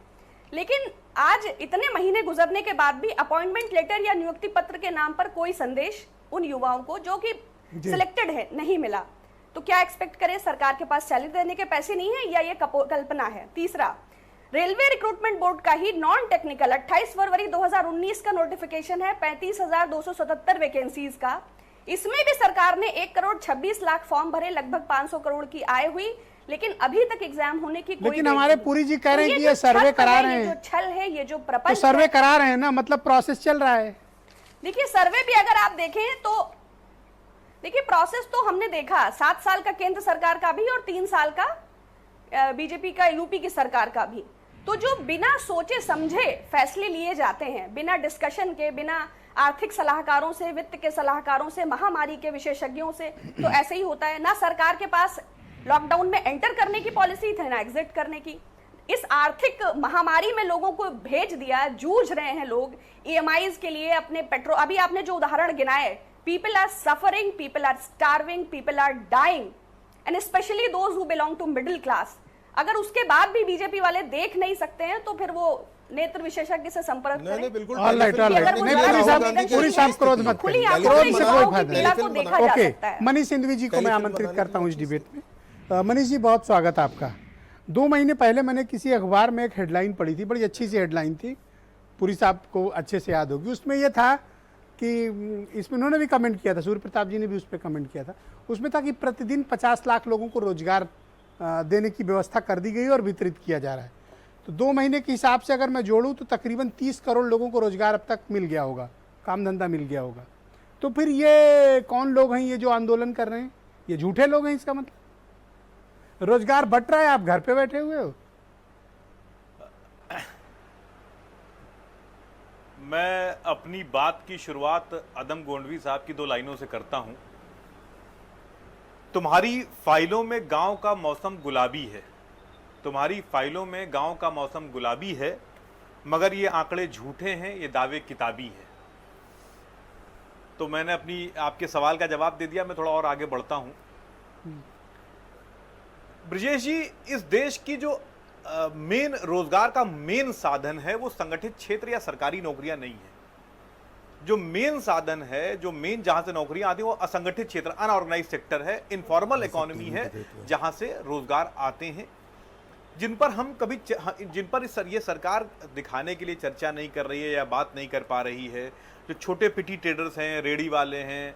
लेकिन आज इतने महीने गुजरने के बाद भी अपॉइंटमेंट लेटर या नियुक्ति पत्र के नाम पर कोई संदेश उन युवाओं को जो कि सिलेक्टेड है नहीं मिला। तो क्या एक्सपेक्ट करें? सरकार के पास सैलरी देने के पैसे नहीं है या ये कल्पना है? तीसरा, रेलवे रिक्रूटमेंट बोर्ड का ही नॉन टेक्निकल 28 फरवरी 2019 का नोटिफिकेशन है 35,277 वैकेंसीज का। इसमें भी सरकार ने 1 करोड़ 26 लाख फॉर्म भरे, लगभग 500 करोड़ की आय हुई, लेकिन अभी तक एग्जाम होने की कोई। लेकिन हमारे पुरी जी कह रहे हैं कि ये सर्वे करा रहे हैं, जो छल है, ये जो प्रपंच, तो सर्वे करा रहे हैं ना, मतलब प्रोसेस चल रहा है। देखिए सर्वे भी अगर आप देखें तो देखिए प्रोसेस तो हमने देखा 7 साल का केंद्र सरकार का भी और 3 साल का बीजेपी का यूपी की सरकार का भी। तो जो बिना सोचे समझे फैसले लिए जाते हैं, बिना डिस्कशन के, बिना आर्थिक सलाहकारों से, वित्त के सलाहकारों से, महामारी के विशेषज्ञों से, तो ऐसे ही होता है। ना सरकार के पास लॉकडाउन में एंटर करने की पॉलिसी थी, ना एग्जिट करने की। इस आर्थिक महामारी में लोगों को भेज दिया, जूझ रहे हैं लोग ईएमआईज के लिए, अपने पेट्रोल। अभी आपने जो उदाहरण गिनाए, people are suffering, people are starving, people are dying, and specially those who belong to middle class. अगर उसके बाद भी बीजेपी वाले देख नहीं सकते हैं तो फिर वो नेत्र विशेषज्ञ से संपर्क करें। बिल्कुल ऑलराइट, ऑलराइट। पूरी साहब क्रोध मत खुली करिए, आंखों क्रोध से से युवाओं कोई की फायदा पीड़ा नहीं। को देखा जा ओके, सकता है। मनीष सिंधवी जी को मैं आमंत्रित करता हूं इस डिबेट में। मनीष जी, बहुत स्वागत आपका। 2 महीने पहले मैंने किसी अखबार में एक हेडलाइन पढ़ी थी, बड़ी अच्छी सी हेडलाइन थी, पूरी साहब को अच्छे से याद होगी। उसमें यह था कि इसमें उन्होंने भी कमेंट किया था, सूर्य प्रताप जी ने भी उस पर कमेंट किया था। उसमें था कि प्रतिदिन 50 लाख लोगों को रोजगार देने की व्यवस्था कर दी गई और वितरित किया जा रहा है। तो 2 महीने के हिसाब से अगर मैं जोड़ूं तो तकरीबन 30 करोड़ लोगों को रोजगार अब तक मिल गया होगा, काम धंधा मिल गया होगा। तो फिर ये कौन लोग हैं ये जो आंदोलन कर रहे हैं? ये झूठे लोग हैं इसका मतलब? रोजगार बट रहा है, आप घर पे बैठे हुए हो। मैं अपनी बात की शुरुआत अदम गोंडवी साहब की 2 लाइनों से करता हूं। तुम्हारी फाइलों में गांव का मौसम गुलाबी है, तुम्हारी फाइलों में गांव का मौसम गुलाबी है, मगर ये आंकड़े झूठे हैं, ये दावे किताबी है। तो मैंने अपनी आपके सवाल का जवाब दे दिया, मैं थोड़ा और आगे बढ़ता हूं। ब्रजेश जी, इस देश की जो मेन रोजगार का मेन साधन है वो संगठित क्षेत्र या सरकारी नौकरियां नहीं है। जो मेन साधन है, जो मेन जहां से नौकरियां आती है वो असंगठित क्षेत्र, अनऑर्गेनाइज सेक्टर है, इनफॉर्मल इकोनॉमी है, जहां से रोजगार आते हैं, जिन पर हम कभी जिन पर ये सरकार दिखाने के लिए चर्चा नहीं कर रही है या बात नहीं कर पा रही है। जो छोटे पिटी ट्रेडर्स हैं, रेडी वाले हैं,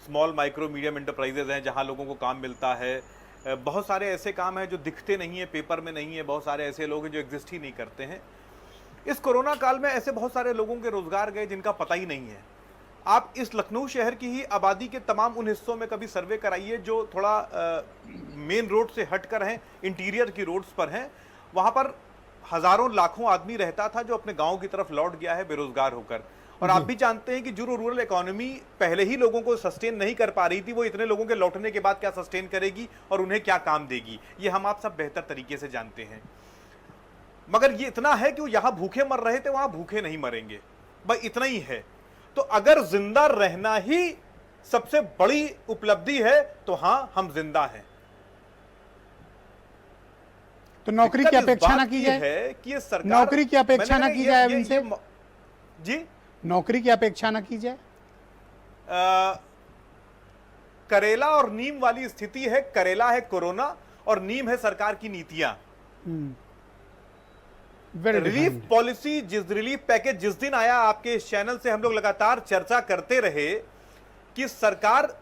स्मॉल माइक्रो मीडियम एंटरप्राइजेज हैं, जहां लोगों को काम मिलता है। बहुत सारे ऐसे काम हैं जो दिखते नहीं है, पेपर में नहीं है, बहुत सारे ऐसे लोग हैं जो एग्जिस्ट ही नहीं करते हैं। इस कोरोना काल में ऐसे बहुत सारे लोगों के रोजगार गए जिनका पता ही नहीं है। आप इस लखनऊ शहर की ही आबादी के तमाम उन हिस्सों में कभी सर्वे कराइए जो थोड़ा मेन रोड से हटकर हैं, इंटीरियर की रोड्स पर हैं। वहां पर हजारों लाखों आदमी रहता था जो अपने गांव की तरफ लौट गया है बेरोजगार होकर। और आप भी जानते हैं कि जो रूरल इकोनॉमी पहले ही लोगों को सस्टेन नहीं कर पा रही थी, वो इतने लोगों के लौटने के बाद क्या सस्टेन करेगी और उन्हें क्या काम देगी, ये हम आप सब बेहतर तरीके से जानते हैं। मगर ये इतना है कि वो यहां भूखे मर रहे थे, वहां भूखे नहीं मरेंगे, बस इतना ही है। तो अगर जिंदा रहना ही सबसे बड़ी उपलब्धि है तो हां, हम जिंदा हैं। तो नौकरी की अपेक्षा ना की जाए है कि ये सरकार, नौकरी की अपेक्षा ना की जाए इनसे जी, नौकरी की अपेक्षा ना की जाए। करेला और नीम वाली स्थिति है। करेला है कोरोना और नीम है सरकार की नीतियां। रिलीफ पॉलिसी, रिलीफ पैकेज जिस दिन आया, आपके इस चैनल से हम लोग लगातार चर्चा करते रहे कि सरकार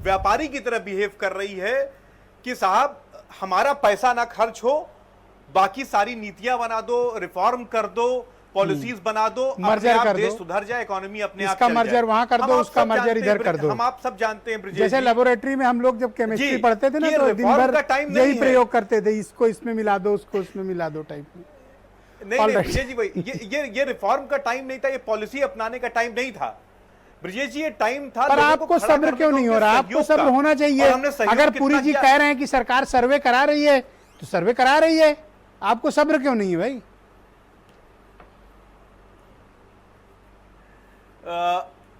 व्यापारी की तरह बिहेव कर रही है कि साहब हमारा पैसा ना खर्च हो, बाकी सारी नीतियां बना दो, रिफॉर्म कर दो, पॉलिसीज बना दो, मर्जर कर देश दो, सुधर जाए, इकोनॉमी अपने आप इसका मर्जर वहां कर दो, उसका मर्जर इधर कर दो। हम आप सब जानते हैं जैसे लेबोरेटरी में हम लोग जब केमिस्ट्री पढ़ते थे ना तो दिन भर यही प्रयोग करते थे, इसको इसमें मिला दो, उसको उसमें मिला दो टाइप में। नहीं ब्रजेश जी भाई, ये रिफॉर्म का टाइम नहीं था, ये पॉलिसी अपनाने का टाइम नहीं था ब्रजेश जी, ये टाइम था। पर आपको सब्र क्यों नहीं हो रहा? आपको सब्र होना चाहिए। अगर पुरी जी कह रहे हैं कि सरकार सर्वे करा रही है तो सर्वे करा रही है, आपको सब्र क्यों नहीं है भाई?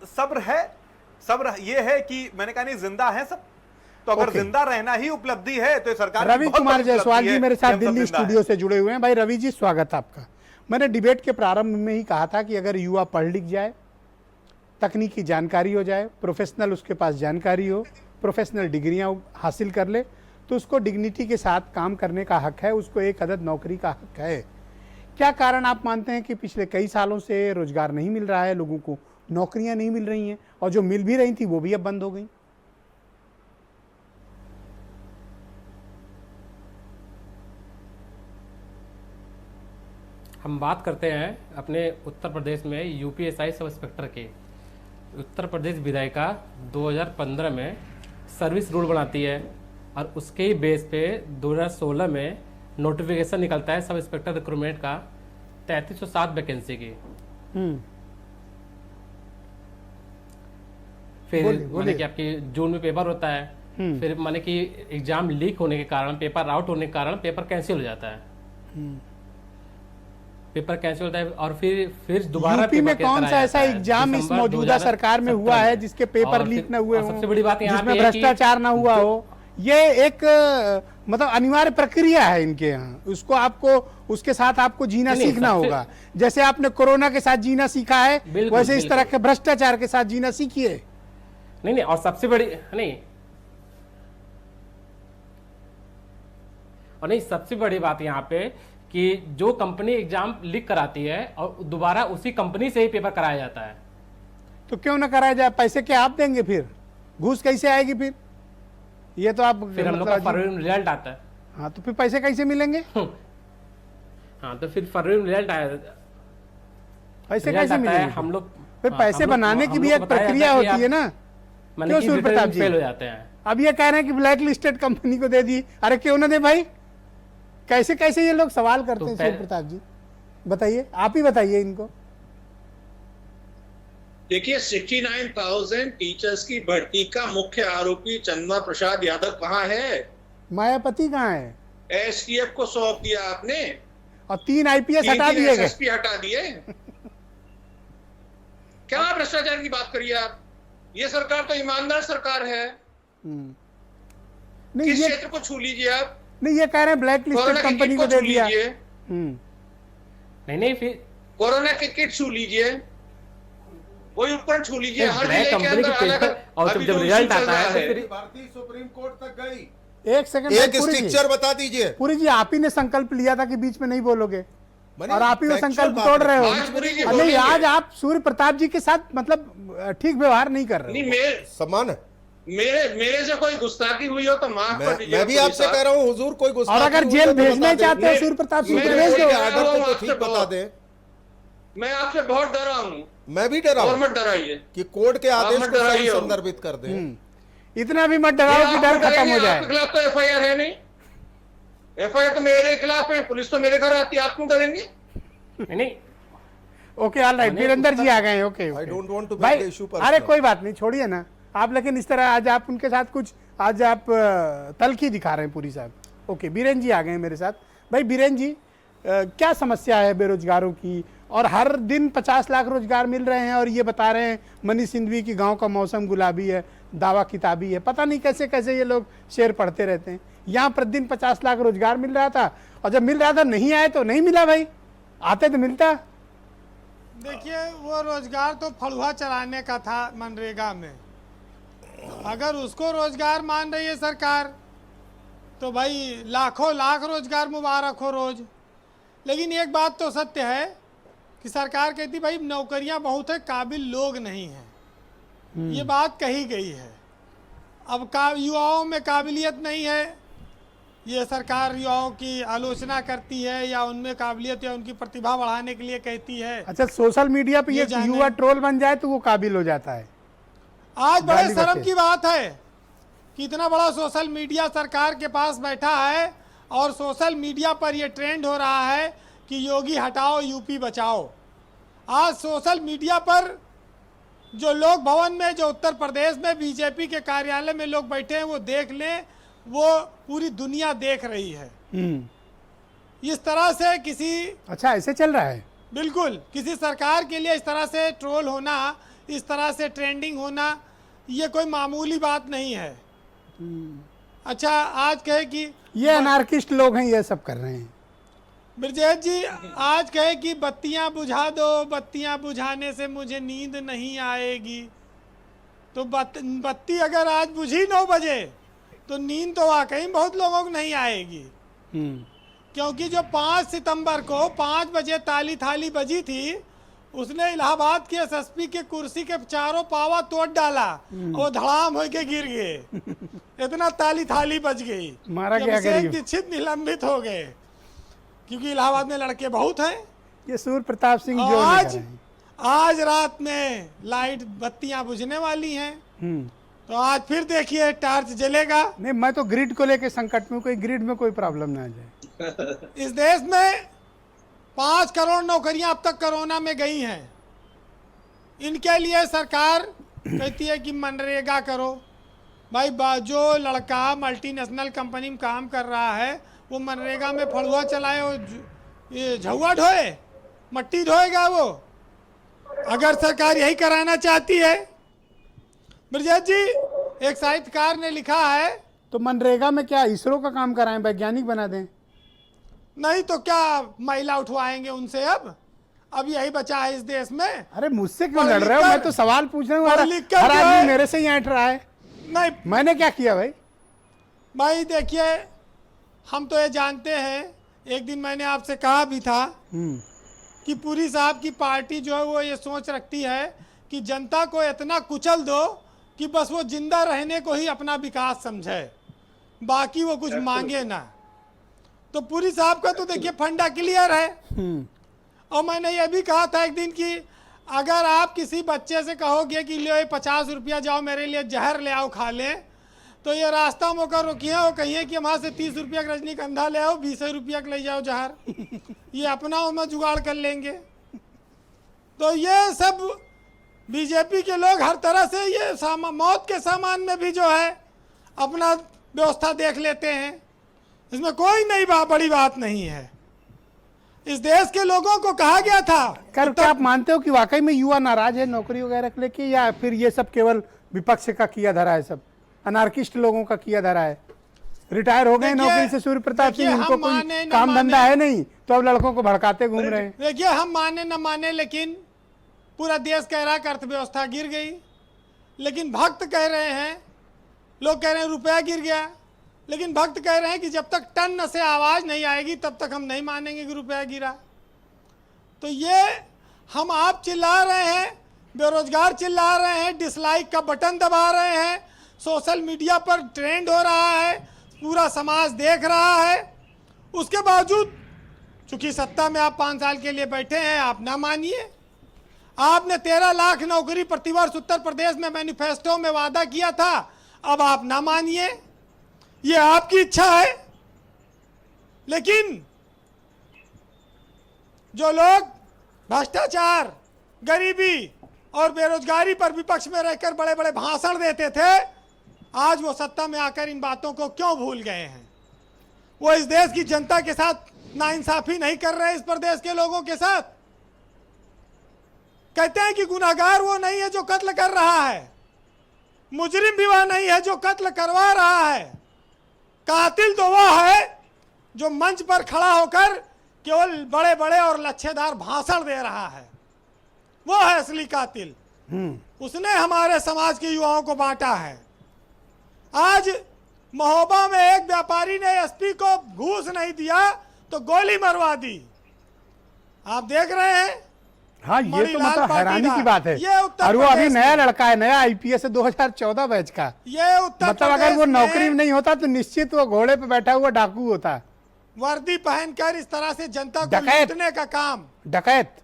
सब्र है, सब्र ये है कि मैंने कहा नहीं, जिंदा है सब। तो अगर जिंदा रहना ही उपलब्धि है तो सरकार। रवि कुमार जायसवाल जी मेरे साथ दिल्ली स्टूडियो से जुड़े हुए हैं। भाई रवि जी, स्वागत आपका। मैंने डिबेट के प्रारंभ में ही कहा था कि अगर युवा पढ़ लिख जाए, तकनीकी जानकारी हो जाए, प्रोफेशनल उसके पास जानकारी हो, प्रोफेशनल डिग्रियां हासिल कर ले, तो उसको डिग्निटी के साथ काम करने का हक है, उसको एक अदद नौकरी का हक है। क्या कारण आप मानते हैं कि पिछले कई सालों से रोजगार नहीं मिल रहा है, लोगों को नौकरियां नहीं मिल रही हैं, और जो मिल भी रही थी वो भी अब बंद हो गई? हम बात करते हैं अपने उत्तर प्रदेश में यूपीएसआई सब इंस्पेक्टर के। उत्तर प्रदेश विधायिका 2015 में सर्विस रूल बनाती है और उसके ही बेस पे 2016 में नोटिफिकेशन निकलता है सब इंस्पेक्टर रिक्रूटमेंट का 3307 वैकेंसी की। फिर माने कि आपकी जून में पेपर होता है, फिर माने कि एग्जाम लीक होने के कारण, पेपर आउट होने के कारण पेपर कैंसिल हो जाता है। पेपर कैंसिल होता है और फिर दोबारा यूपी में पेपर कौन सा कराया ऐसा जाता है। एग्जाम इस दिसंबर मौजूदा सरकार में हुआ है 2017 जिसके पेपर और लीक फिर- न हुए और हों, सबसे बड़ी बात यहाँ जिसमें पे है कि भ्रष्टाचार ना हुआ हो? ये एक मतलब अनिवार्य प्रक्रिया है इनके यहाँ, उसको आपको उसके साथ आपको जीना नहीं, सीखना सबसे- होगा। जैसे आपने कोरोना के साथ जीना सीखा है, बिल्कुल, वैसे इस तरह बिल्कुल। के भ्रष्टाचार के साथ जीना सीखिए। नहीं और सबसे बड़ी सबसे बड़ी बात यहाँ पे कि जो कंपनी एग्जाम लीक कराती है और दोबारा उसी कंपनी से ही पेपर कराया जाता है। तो क्यों ना कराया जाए? पैसे क्या आप देंगे? फिर घूस कैसे आएगी? फिर ये तो आप फिर हम लोग का फरवरी में रिजल्ट आता है। हाँ, तो फिर पैसे कैसे मिलेंगे? हाँ, तो फिर फरवरी में रिजल्ट आया, पैसे रिजल्ट कैसे आता है। मिलेंगे? हम लोग फिर पैसे बनाने की भी एक प्रक्रिया होती है ना। क्यों सूर्य प्रताप जी फेल हो जाते हैं। अब ये कह रहे हैं कि ब्लैक लिस्टेड कंपनी को दे दी, अरे क्यों ना दे भाई? कैसे कैसे ये लोग सवाल करते हैं? सूर्य प्रताप जी बताइए, आप ही बताइए इनको। देखिए 69,000 टीचर्स की भर्ती का मुख्य आरोपी चंद्रमा प्रसाद यादव कहाँ है? मायापति कहाँ है? एसटीएफ को सौंप दिया आपने और 3 आईपीएस हटा दिए गए। एसएसपी हटा दिए। क्या भ्रष्टाचार की बात करिए आप? ये सरकार तो ईमानदार सरकार है। नहीं किस ये क्षेत्र को छू लीजिए आप? नहीं, ये कह रहे हैं ब्लैक लिस्टेड कोरोना की कंपनी किट को को दे छू दिया। लीजिए, नहीं फिर कोरोना की किट छू लीजिए, कोई उपकरण छू लीजिए, हर ब्लैक जिले के कंपनी अंदर के अलग पेपर और अभी जब जो रिजल्ट इशू चल आता है रहा तो फिर भारतीय सुप्रीम कोर्ट तक गई। एक सेकंड एक पुरी जी, स्ट्रिक्चर बता दीजिए। पुरी जी आप ही ने संकल्प लिया था कि बीच में नहीं बोलोगे मैंने और आप ही वो factual संकल्प बात तोड़ है। रहे हो। आज पुरी जी नहीं, बोलेंगे। आज आप सूर्य प्रताप जी के साथ मतलब ठीक व्यवहार नहीं कर रहे नहीं, हो। सम्मान है। मेरे से कोई गुस्ताखी हुई हो तो माफ कर दीजिए। मैं भी आपसे कह रहा हूँ हुजूर, कोई गुस्सा और अगर जेल भेजना चाहते हो सूर्य प्रताप सिंह को भेज दो। आर्डर तो ठीक बता दे। मैं आपसे बहुत डरा हूँ मैं भी डरा और हूँ मत डराइए। कि कोर्ट के आदेश मत को सही डराइए। संदर्भित कर दे। इतना भी मत डराओ कि डर खत्म हो जाए। आपके खिलाफ तो एफआईआर है नहीं। एफआईआर तो मेरे खिलाफ है, पुलिस तो मेरे घर आती है, आप क्यों डरेंगे? नहीं okay all right, Virendra ji आ गए। Okay I don't want to make भाई the issue अरे personal. कोई बात नहीं, छोड़िए ना आप। लेकिन इस तरह आज आप उनके साथ कुछ आज आप तलखी दिखा रहे हैं पूरी साहब। ओके बीरेन जी आ गए मेरे साथ। भाई बीरेन जी क्या समस्या है बेरोजगारों की? और हर दिन 50 लाख रोजगार मिल रहे हैं और ये बता रहे हैं मनीष सिंघवी की गांव का मौसम गुलाबी है, दावा किताबी है। पता नहीं कैसे कैसे ये लोग शेर पढ़ते रहते हैं। यहाँ प्रतिदिन 50 लाख रोजगार मिल रहा था और जब मिल रहा था नहीं आए तो नहीं मिला भाई, आते तो मिलता। देखिए वो रोजगार तो फड़ुआ चलाने का था मनरेगा में। अगर उसको रोजगार मान रही है सरकार तो भाई लाखों लाख रोजगार मुबारक हो रोज। लेकिन एक बात तो सत्य है कि सरकार कहती भाई नौकरियां बहुत है, काबिल लोग नहीं हैं। ये बात कही गई है। अब युवाओं में काबिलियत नहीं है, ये सरकार युवाओं की आलोचना करती है या उनमें काबिलियत या उनकी प्रतिभा बढ़ाने के लिए कहती है। अच्छा, सोशल मीडिया पे ये जाने- युवा ट्रोल बन जाए तो वो काबिल हो जाता है। आज बड़े गाली शर्म बके। की बात है कि इतना बड़ा सोशल मीडिया सरकार के पास बैठा है और सोशल मीडिया पर यह ट्रेंड हो रहा है कि योगी हटाओ यूपी बचाओ। आज सोशल मीडिया पर जो लोक भवन में, जो उत्तर प्रदेश में बीजेपी के कार्यालय में लोग बैठे हैं वो देख लें, वो पूरी दुनिया देख रही है। इस तरह से किसी, अच्छा ऐसे चल रहा है। बिल्कुल किसी सरकार के लिए इस तरह से ट्रोल होना, इस तरह से ट्रेंडिंग होना, ये कोई मामूली बात नहीं है। अच्छा आज कहे कि ये अनार्किस्ट लोग हैं, ये सब कर रहे हैं। ब्रजेश जी आज कहे कि बत्तियां बुझा दो, बत्तियां बुझाने से मुझे नींद नहीं आएगी। तो बत्ती अगर आज बुझी 9 बजे तो नींद तो वाकई बहुत लोगों को नहीं आएगी। क्योंकि जो 5 सितंबर को 5 बजे ताली थाली बजी थी, उसने इलाहाबाद के एसएसपी के कुर्सी के चारों पावा तोड़ डाला, वो धड़ाम होके गिर गए। इतना ताली थाली बज गई। मारा क्या करिए? दीक्षित निलंबित हो गए क्योंकि इलाहाबाद में लड़के बहुत हैं। ये सूर्य प्रताप सिंह और जो आज रात में लाइट बत्तियां बुझने वाली हैं। तो आज फिर देखिए टार्च जलेगा। नहीं, मैं तो ग्रिड को लेके संकट में, कोई ग्रिड में कोई प्रॉब्लम ना आ जाए। इस देश में 5 करोड़ नौकरियां अब तक कोरोना में गई हैं। इनके लिए सरकार कहती है कि मनरेगा करो। भाई जो लड़का मल्टीनेशनल कंपनी में काम कर रहा है वो मनरेगा में फड़ुआ चलाए और ये झुआ ढोए, मट्टी ढोएगा वो? अगर सरकार यही कराना चाहती है। ब्रजेश जी, एक साहित्यकार ने लिखा है, तो मनरेगा में क्या इसरो का काम कराएं, वैज्ञानिक बना दें? नहीं तो क्या महिला उठवाएंगे उनसे? अब यही बचा है इस देश में। अरे मुझसे क्यों लड़ रहे हो? मैं तो सवाल पूछ रहा हूँ। हर आदमी मेरे से ही ऐंठ रहा है। नहीं, मैंने क्या किया भाई? भाई देखिए, हम तो ये जानते हैं, एक दिन मैंने आपसे कहा भी था कि पुरी साहब की पार्टी जो है वो ये सोच रखती है कि जनता को इतना कुचल दो कि बस वो जिंदा रहने को ही अपना विकास समझे, बाकी वो कुछ मांगे ना। तो पुरी साहब का तो देखिए फंडा क्लियर है। और मैंने ये भी कहा था एक दिन कि अगर आप किसी बच्चे से कहोगे कि ले 50 रुपया जाओ मेरे लिए जहर ले आओ खा ले, तो ये रास्ता मौका रोकिए और कहिए कि वहाँ से 30 रुपया का रजनीगंधा ले आओ, 20 रुपया का ले जाओ जहर, ये अपना उनमें जुगाड़ कर लेंगे। तो ये सब बीजेपी के लोग हर तरह से ये मौत के सामान में भी जो है अपना व्यवस्था देख लेते हैं। इसमें कोई नई बड़ी बात नहीं है। इस देश के लोगों को कहा गया था। क्या आप मानते हो कि वाकई में युवा नाराज है नौकरी वगैरह को लेके, या फिर ये सब केवल विपक्ष का किया धरा है, सब अनार्किस्ट लोगों का किया धरा है? रिटायर हो गए नौकरी से सूर्य प्रताप सिंह, उनको कोई काम धंधा है नहीं, तो अब लड़कों को भड़काते घूम रहे हैं। देखिए, हम माने न माने, लेकिन पूरा देश कह रहा है कि अर्थव्यवस्था गिर गई। लेकिन भक्त कह रहे हैं, लोग कह रहे हैं रुपया गिर गया, लेकिन भक्त कह रहे हैं कि जब तक टन से आवाज नहीं आएगी तब तक हम नहीं मानेंगे कि रुपया गिरा। तो ये हम आप चिल्ला रहे हैं, बेरोजगार चिल्ला रहे हैं, डिसलाइक का बटन दबा रहे हैं, सोशल मीडिया पर ट्रेंड हो रहा है, पूरा समाज देख रहा है। उसके बावजूद चूंकि सत्ता में आप 5 साल के लिए बैठे हैं, आप ना मानिए। आपने 13 लाख नौकरी प्रतिवर्ष उत्तर प्रदेश में मैनिफेस्टो में वादा किया था, अब आप ना मानिए, ये आपकी इच्छा है। लेकिन जो लोग भ्रष्टाचार, गरीबी और बेरोजगारी पर विपक्ष में रहकर बड़े बड़े भाषण देते थे, आज वो सत्ता में आकर इन बातों को क्यों भूल गए हैं? वो इस देश की जनता के साथ नाइंसाफी नहीं कर रहे, इस प्रदेश के लोगों के साथ। कहते हैं कि गुनाहगार वो नहीं है जो कत्ल कर रहा है, मुजरिम भी वह नहीं है जो कत्ल करवा रहा है, कातिल तो वह है जो मंच पर खड़ा होकर केवल बड़े बड़े और लच्छेदार भाषण दे रहा है, वो है असली कातिल। उसने हमारे समाज के युवाओं को बांटा है। आज महोबा में एक व्यापारी ने एसपी को घूस नहीं दिया तो गोली मरवा दी, आप देख रहे हैं। हाँ, ये तो मतलब हैरानी की बात है। और वो अभी नया लड़का है, नया आईपीएस है, 2014 बैच का। ये उत्तर मतलब अगर वो नौकरी में नहीं होता तो निश्चित वो घोड़े पे बैठा हुआ डाकू होता। वर्दी पहनकर इस तरह से जनता को लूटने का काम डकैत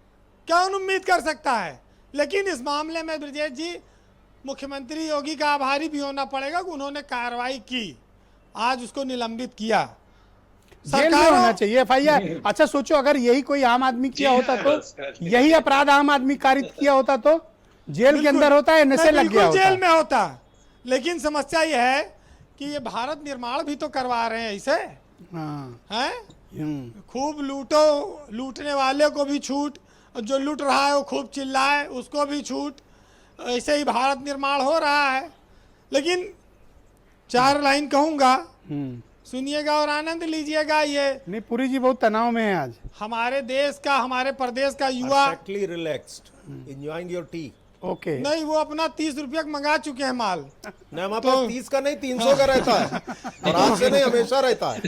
कौन उम्मीद कर सकता है? लेकिन इस मामले में ब्रजेश जी, मुख्यमंत्री योगी का आभारी भी होना पड़ेगा कि उन्होंने कार्रवाई की, आज उसको निलंबित किया। जेल में होना चाहिए एफआईआर। अच्छा सोचो, अगर यही कोई आम आदमी किया होता तो, यही अपराध आम आदमी कारित किया होता तो जेल के अंदर होता है, नशे लग गया होता, जेल में होता। लेकिन समस्या यह है कि ये भारत निर्माण भी तो करवा रहे हैं इसे। हैं? खूब लूटो, लूटने वाले को भी छूट, जो लूट रहा है वो खूब चिल्लाए उसको भी छूट, ऐसे ही भारत निर्माण हो रहा है। लेकिन 4 लाइन कहूंगा, सुनिएगा और आनंद लीजिएगा। ये नहीं, पुरी जी बहुत तनाव में है आज। हमारे देश का, हमारे प्रदेश का युवा relaxed, enjoying your T. Okay, नहीं, वो अपना 30 रुपया मंगा चुके हैं माल। नहीं, हमारे पास 30 का नहीं 300 का रहता है, और आज से नहीं हमेशा रहता है।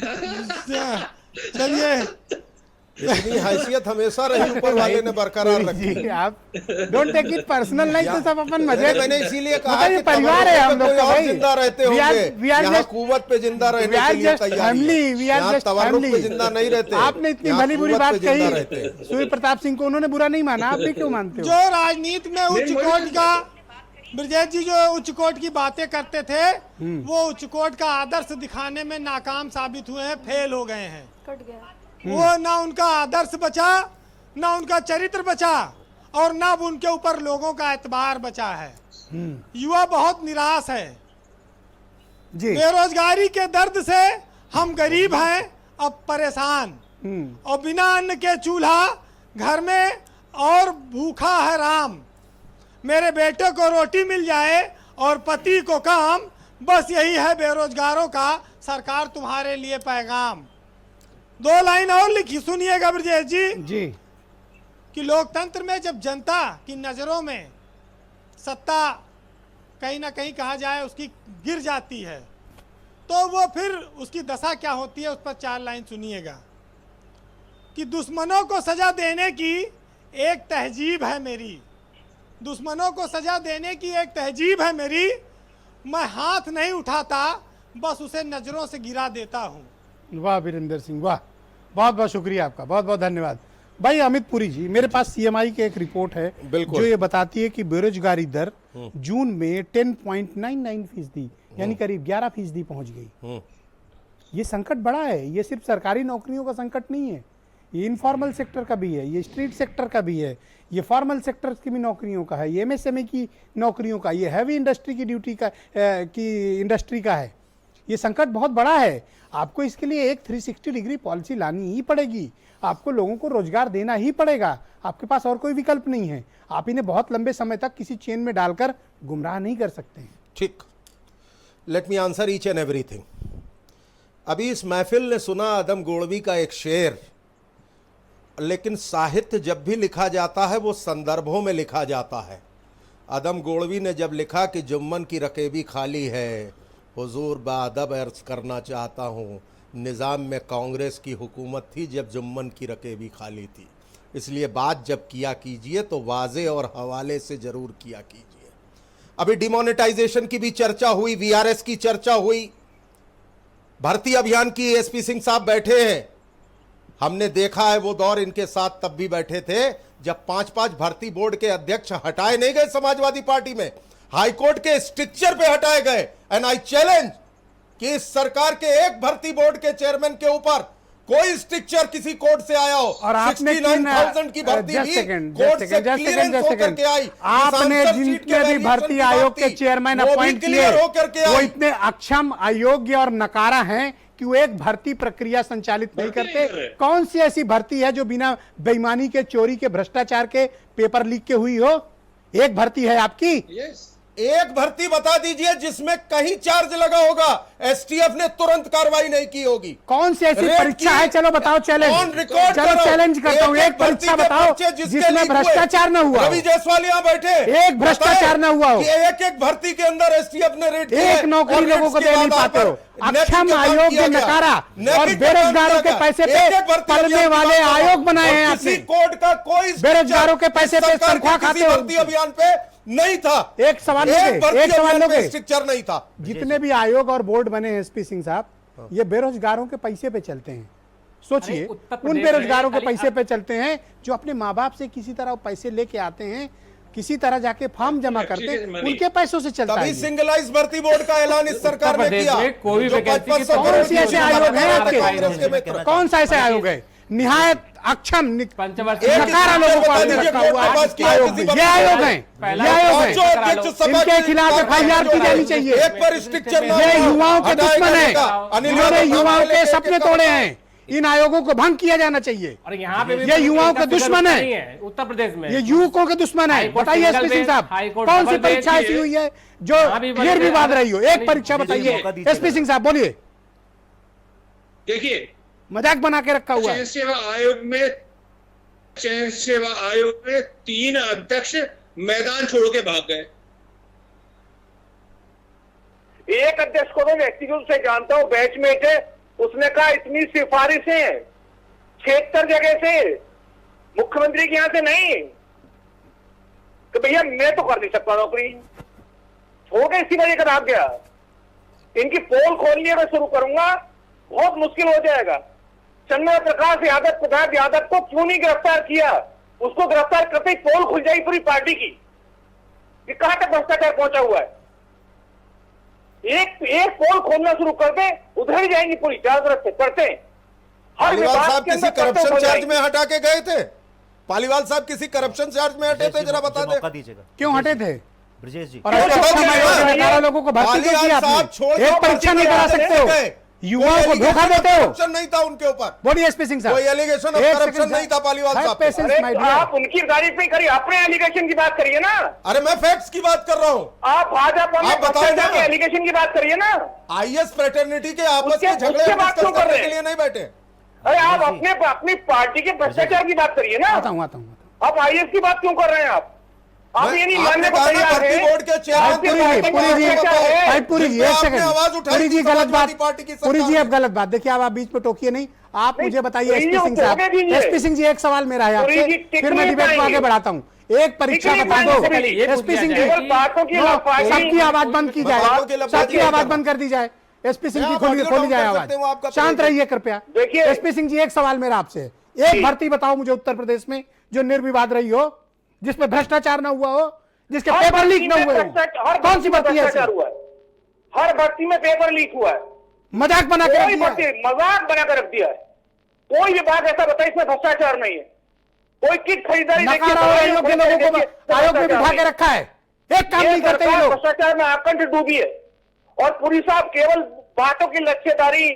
चलिए, इतनी हैसियत हमेशा रही ऊपर वाले ने बरकरार रखी। आप डोंट टेक इट पर्सनल, नहीं तो सब अपन मजे। मैंने इसीलिए कहा कि परिवार है हम लोग का भाई, जिंदा रहते होंगे, यहाँ कुवत पे जिंदा रहने के लिए तैयार है, तवर्रुक पे जिंदा नहीं रहते। आपने इतनी भली बुरी बात कही सूर्य प्रताप सिंह को, उन्होंने बुरा नहीं माना, आप भी क्यों मानते हो? जो राजनीति में उच्च कोटि का ब्रजेश जी जो उच्च कोर्ट की बातें करते थे वो उच्च कोर्ट का आदर्श दिखाने में नाकाम साबित हुए हैं, फेल हो गए हैं। कट गया। वो ना उनका आदर्श बचा, ना उनका चरित्र बचा, और ना उनके ऊपर लोगों का एतबार बचा है। युवा बहुत निराश है जी। बेरोजगारी के दर्द से हम गरीब हैं, अब परेशान, और बिना अन्न के चूल्हा घर में और भूखा है राम। मेरे बेटे को रोटी मिल जाए और पति को काम, बस यही है बेरोजगारों का सरकार तुम्हारे लिए पैगाम। 2 लाइन और लिखी, सुनिएगा ब्रजेश जी कि लोकतंत्र में जब जनता की नजरों में सत्ता कहीं ना कहीं कहा जाए उसकी गिर जाती है, तो वो फिर उसकी दशा क्या होती है, उस पर 4 लाइन सुनिएगा कि दुश्मनों को सजा देने की एक तहजीब है मेरी, दुश्मनों को सजा देने की एक तहजीब है मेरी, मैं हाथ नहीं उठाता, बस उसे नजरों से गिरा देता हूँ। वाह वीरेंद्र सिंह, वाह, बहुत बहुत शुक्रिया आपका, बहुत बहुत धन्यवाद। भाई अमित पुरी जी, मेरे पास सीएमआई की एक रिपोर्ट है जो ये बताती है कि बेरोजगारी दर जून में 10.99% यानी करीब 11% पहुंच गई। ये संकट बड़ा है, ये सिर्फ सरकारी नौकरियों का संकट नहीं है, ये इनफॉर्मल सेक्टर का भी है, ये स्ट्रीट सेक्टर का भी है, ये फॉर्मल सेक्टर की भी नौकरियों का है, ये एमएसएमई की नौकरियों का, ये हैवी इंडस्ट्री की ड्यूटी का की इंडस्ट्री का है। ये संकट बहुत बड़ा है। आपको इसके लिए एक 360 डिग्री पॉलिसी लानी ही पड़ेगी, आपको लोगों को रोजगार देना ही पड़ेगा, आपके पास और कोई विकल्प नहीं है। आप इन्हें बहुत लंबे समय तक किसी चेन में डालकर गुमराह नहीं कर सकते हैं। ठीक, let me answer each and everything. अभी इस महफिल ने सुना आदम गोड़वी का एक शेर, लेकिन साहित्य जब भी लिखा जाता है वो संदर्भों में लिखा जाता है। आदम गोड़वी ने जब लिखा कि जुम्मन की रकेबी खाली है, हुजूर बाअदब अर्ज करना चाहता हूँ, निज़ाम में कांग्रेस की हुकूमत थी जब जुम्मन की रकेबी खाली थी, इसलिए बात जब किया कीजिए तो वाज़े और हवाले से ज़रूर किया कीजिए। अभी डिमोनेटाइजेशन की भी चर्चा हुई, वीआरएस की चर्चा हुई, भर्ती अभियान की एसपी सिंह साहब बैठे हैं। हमने देखा है वो दौर, इनके साथ तब भी बैठे थे जब 5-5 भर्ती बोर्ड के अध्यक्ष हटाए नहीं गए समाजवादी पार्टी में, हाईकोर्ट के स्ट्रिक्चर पे हटाए गए। एंड आई चैलेंज कि इस सरकार के एक भर्ती बोर्ड के चेयरमैन के ऊपर कोई स्ट्रिक्चर किसी कोर्ट से आया हो। और आपने 69,000 की भर्ती भी कोर्ट से क्लियरेंस होकर के आई। आपने जितने भी भर्ती आयोग के चेयरमैन अपॉइंट किए वो इतने अक्षम, अयोग्य और नकारा हैं कि वो एक भर्ती प्रक्रिया संचालित नहीं करते। कौन सी ऐसी भर्ती है जो बिना बेईमानी के, चोरी के, भ्रष्टाचार के, पेपर लीक के हुई हो? एक भर्ती है आपकी। एक भर्ती बता दीजिए जिसमें कहीं चार्ज लगा होगा, एसटीएफ ने तुरंत कार्रवाई नहीं की होगी। कौन सी ऐसी परीक्षा है? चलो बताओ, चैलेंज, चलो चैलेंज करता हूँ, एक परीक्षा बताओ जिसमें भ्रष्टाचार न हुआ। रवि जायसवाल यहाँ बैठे, एक भ्रष्टाचार न हुआ हो। एक भर्ती के अंदर एसटीएफ ने रेड किया, एक नौकरी लोगों को दे नहीं पाते हो। अक्षम, अयोग्य, नकारा और बेरोजगारों के पैसे पे पलने वाले आयोग बनाए हैं आपने। कोर्ट का कोई बेरोजगारों के पैसे पे तनख्वाह खाते हो। भर्ती अभियान पे नहीं था। एक सवाल स्ट्रिक्चर नहीं था। जितने भी आयोग और बोर्ड बने हैं एसपी सिंह साहब, ये बेरोजगारों के पैसे पे चलते हैं। सोचिए, उन बेरोजगारों के पैसे पे चलते हैं जो अपने माँ बाप से किसी तरह पैसे लेके आते हैं, किसी तरह जाके फॉर्म जमा करते हैं, उनके पैसों से चलता है। सिंगलाइज भर्ती बोर्ड का ऐलान इस सरकार ने किया। कोई कौन से ऐसे आयोग हैं आपके? कौन सा ऐसा आयोग है? निहायत अक्षम, नकारा लोगों को आपने रखा हुआ आयोग। ये आयोग है, ये आयोग है, इनके खिलाफ एफआईआर की जानी चाहिए। ये युवाओं के दुश्मन है, इन्होंने युवाओं के सपने तोड़े हैं, इन आयोगों को भंग किया जाना चाहिए। और यहाँ पे ये युवाओं के दुश्मन है, उत्तर प्रदेश में ये युवकों के दुश्मन है। बताइए एसपी सिंह साहब, कौन सी परीक्षा ऐसी हुई है जो निर्विवाद रही हो? एक परीक्षा बताइए एसपी सिंह साहब, बोलिए। देखिए, मजाक बना के रखा हुआ है। चयन सेवा आयोग में 3 अध्यक्ष मैदान छोड़ के भाग गए। एक अध्यक्ष को मैं व्यक्तिगत से जानता हूं, बैचमेट है, उसने कहा इतनी सिफारिशें 76 जगह से, मुख्यमंत्री के यहां से नहीं, तो भैया मैं तो कर नहीं सकता नौकरी, हो गया, इसी वजह का भाग गया। इनकी पोल खोलनी है, मैं शुरू करूंगा, बहुत मुश्किल हो जाएगा। चंद्र प्रकाश यादव, प्रताप यादव को क्यों नहीं गिरफ्तार किया? उसको गिरफ्तार करते ही पोल खुल जाएगी पूरी पार्टी की। कि कहां तक भ्रष्टाचार पहुंचा हुआ है। एक पोल खोलना शुरू कर दे, उधर ही जाएंगी पूरी चार तरफ से करते हैं। हर पालीवाल विभाग साहब के किसी अंदर करप्शन हो चार्ज जाएगी। में हटा के गए थे? पालीवाल साहब किसी करप्शन चार्ज में हटे थे? जरा बता दे। मौका दीजिएगा क्यों हटे थे? ब्रजेश जी और ऐसे 18 लोगों को भर्ती क्यों किया आपने? एक परीक्षा नहीं करा सकते हो, युवाओं को धोखा देते हो। करप्शन नहीं था उनके ऊपर, बोलिए एसपी सिंह साहब। कोई एलिगेशन ऑफ करप्शन नहीं था पालीवाल साहब पे। अरे आप उनकी तारीफ नहीं करिए, अपने एलिगेशन की बात करिए ना। अरे मैं फैक्ट्स की बात कर रहा हूँ। आप भाजपा में आप बताओ ना। के एलिगेशन की बात करिए ना। आईएस फ्रेटर्निटी के आपस उसके- के झगड़े उसके बात डिस्कस क्यों कर करने रहे के हैं? लिए नहीं बैठे। अरे आप अपनी पार्टी के भ्रष्टाचार की बात करिए ना। आता हूँ आप आईएएस की बात क्यों कर रहे हैं? आप ये नहीं मानने को तैयार भर्ती हैं। बोर्ड के चेयरमैन आपकी पुरी पार्टी जी, में पुरी जी, भ्रष्टाचार है। भाई पुरी जी, एक आपने सेकंड। आवाज उठाई पुरी थी जी गलत समाजवादी बात, पार्टी की पुरी जी सरकार अब गलत बात। देखिए आप बीच में टोकिए नहीं। आप नहीं, मुझे बताइए पुरी जी, एसपी सिंह साहब। टोकने दीजिए। एसपी सिंह जी एक सवाल मेरा है पुरी जी, आपसे, टिक फिर मैं नहीं डिबेट को पाएंगे। आगे बढ़ाता हूँ। एक परीक्षा टिक नहीं बता दो पाएंगे। ये एसपी सिंह जी, केवल बातों की नो, लफाजी- सबकी आवाज बंद की जाए, बातों की लफाजी सबकी नहीं आवाज करना। बंद कर दी जाए। एसपी सिंह जी आप खोली ऑडियो खोली डाउन जाए कर आवाज, सकते हो, आपका शांत प्लेट। रहिए कृपया। देखिए- एसपी सिंह जी एक सवाल मेरा आपसे, एक भर्ती बताओ मुझे उत्तर प्रदेश में जो निर्विवाद रही हो, जिसमें भ्रष्टाचार न हुआ हो, जिसके हर पेपर भर्ती लीक न में हुए हो। भ्रष्टाचार- हर कौन सी भर्ती है भ्रष्टाचार ऐसी? हुआ है? हर भर्ती में पेपर लीक हुआ है। मजाक बना के रख कोई दिया है। भर्ती मजाक बनाकर रख दिया है। कोई विभाग ऐसा बताए इसमें भ्रष्टाचार नहीं है। कोई किट खरीदारी देखिए, नकारा दवाइयों आयोग के खरीदारी लोगों को देखिए, आयोग में भ्रष्टाचार बिठा के नहीं। रखा है, एक काम ये नहीं करते ये सरकार लोग। भ्रष्टाचार में आकंठ डूबी है। और पुरी साहब केवल बातों की लक्ष्यदारी,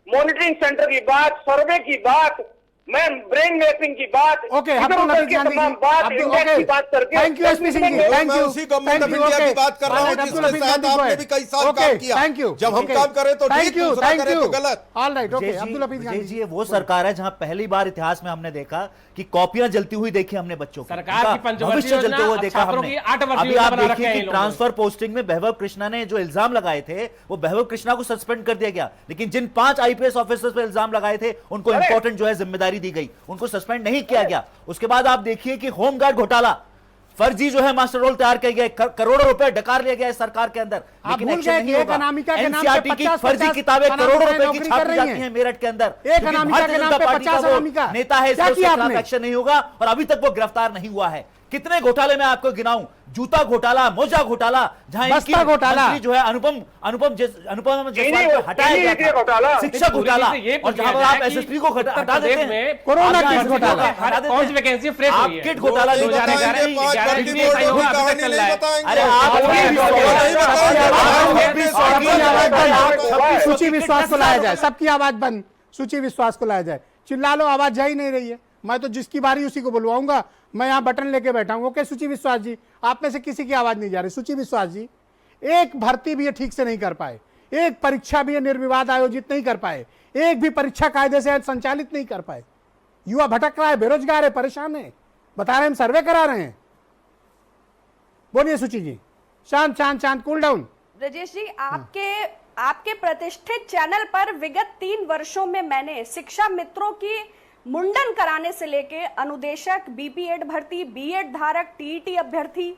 मॉनिटरिंग सेंटर की बात, सर्वे की बात, मैं ब्रेन मैपिंग की बात, ओके, इधर अब्दुल उधर हफीज की गांधी तमाम जी, बात, अब्दुल- इंडेक्स ओके, की बात करके thank you SP Singh ji, thank मैं यू, उसी government thank of you, India okay. की बात कर रहा हूँ अब्दुल जिसके हफीज साथ गांधी को आपने है। भी कई साल ओके, काम किया। Thank you. जब हम ओके, काम करें तो थैंक ठीक, यू, दूसरा थैंक करे यू। तो गलत। All right, okay, Brajesh Abdul Hafeez Gandhi ji, ये वो सरकार है जहां पहली बार इतिहास में हमने देखा कि कॉपियां जलती हुई देखी हमने बच्चों की। सरकार की उनका पंचवर्षीय भविष्य योजना जलते हुए अब देखा छात्रों हमने। की 8 वर्षीय अभी योजना आप बना रखे देखिए हैं कि इन लोगों ने। ट्रांसफर पोस्टिंग में वैभव कृष्णा ने जो इल्जाम लगाए थे वो वैभव कृष्णा को सस्पेंड कर दिया गया, लेकिन जिन 5 आईपीएस ऑफिसर्स पर इल्जाम लगाए थे उनको इंपॉर्टेंट जो है जिम्मेदारी दी गई, उनको सस्पेंड नहीं किया गया। उसके बाद आप देखिए कि होमगार्ड घोटाला, फर्जी जो है मास्टर रोल तैयार किए गए, करोड़ों रुपए डकार लिया गया इस सरकार के अंदर, आप लेकिन भूल एक्शन गए नहीं कि एक होगा। अनामिका के नाम पे एनसीईआरटी की 50 फर्जी किताबें करोड़ों रुपए की नौकरी कर छापी रही जाती हैं। हैं मेरठ के अंदर। एक क्योंकि अनामिका भारतीय के नाम जनता पे पार्टी का 50 वो अनामिका। नेता है, क्या इसलिए किया उसके खिलाफ आपने? एक्शन नहीं होगा और अभी तक वो गिरफ्तार नहीं हुआ है। कितने घोटाले मैं आपको गिनाऊं, जूता घोटाला, मोजा घोटाला, जहां इनकी बस्ता घोटाला। मंत्री जो है अनुपम जायसवाल को हटाया चीनी गया के घोटाला। था, शिक्षक घोटाला, और जहां पर आप एसएसपी को हटा देते हैं। कोरोना आप केस घोटाला। हटा देते हैं। 5 वैकेंसी फ्रेश हुई है। आप किट घोटाला नहीं 2011 बताएंगे, 5 भर्ती बीस बोर्ड आयोग की अभी तक कहानी चल नहीं रहा है। बताएंगे। अरे आप नहीं बताएंगे। सूची विश्वास को लाया जाए, सबकी आवाज बंद, सूची विश्वास को लाया जाए। चिल्ला लो, आवाज जा ही नहीं रही है। मैं तो जिसकी बारी उसी को बुलवाऊंगा, मैं यहाँ बटन लेके बैठा हूँ। ओके सूची विश्वास जी, आप में से किसी की आवाज नहीं जा रही। सूची विश्वास जी, एक भर्ती भी ये ठीक से नहीं कर पाए, एक परीक्षा भी ये निर्विवाद आयोजित नहीं कर पाए, एक भी परीक्षा कायदे से संचालित नहीं कर पाए। युवा भटक रहा है, बेरोजगार है, परेशान है, बता रहे हैं हम सर्वे करा रहे हैं। बोलिए सूची जी, शांत शांत शांत, कूल डाउन। ब्रजेश जी, आपके प्रतिष्ठित चैनल पर विगत 3 वर्षों में मैंने शिक्षा मित्रों की मुंडन कराने से लेके अनुदेशक, बीपीएड भर्ती, बीएड धारक, टीईटी अभ्यर्थी,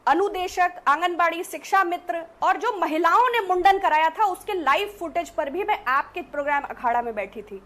अनुदेशक, आंगनबाड़ी शिक्षा मित्र और जो महिलाओं ने मुंडन कराया था उसके लाइव फुटेज पर भी मैं आपके प्रोग्राम अखाड़ा में बैठी थी।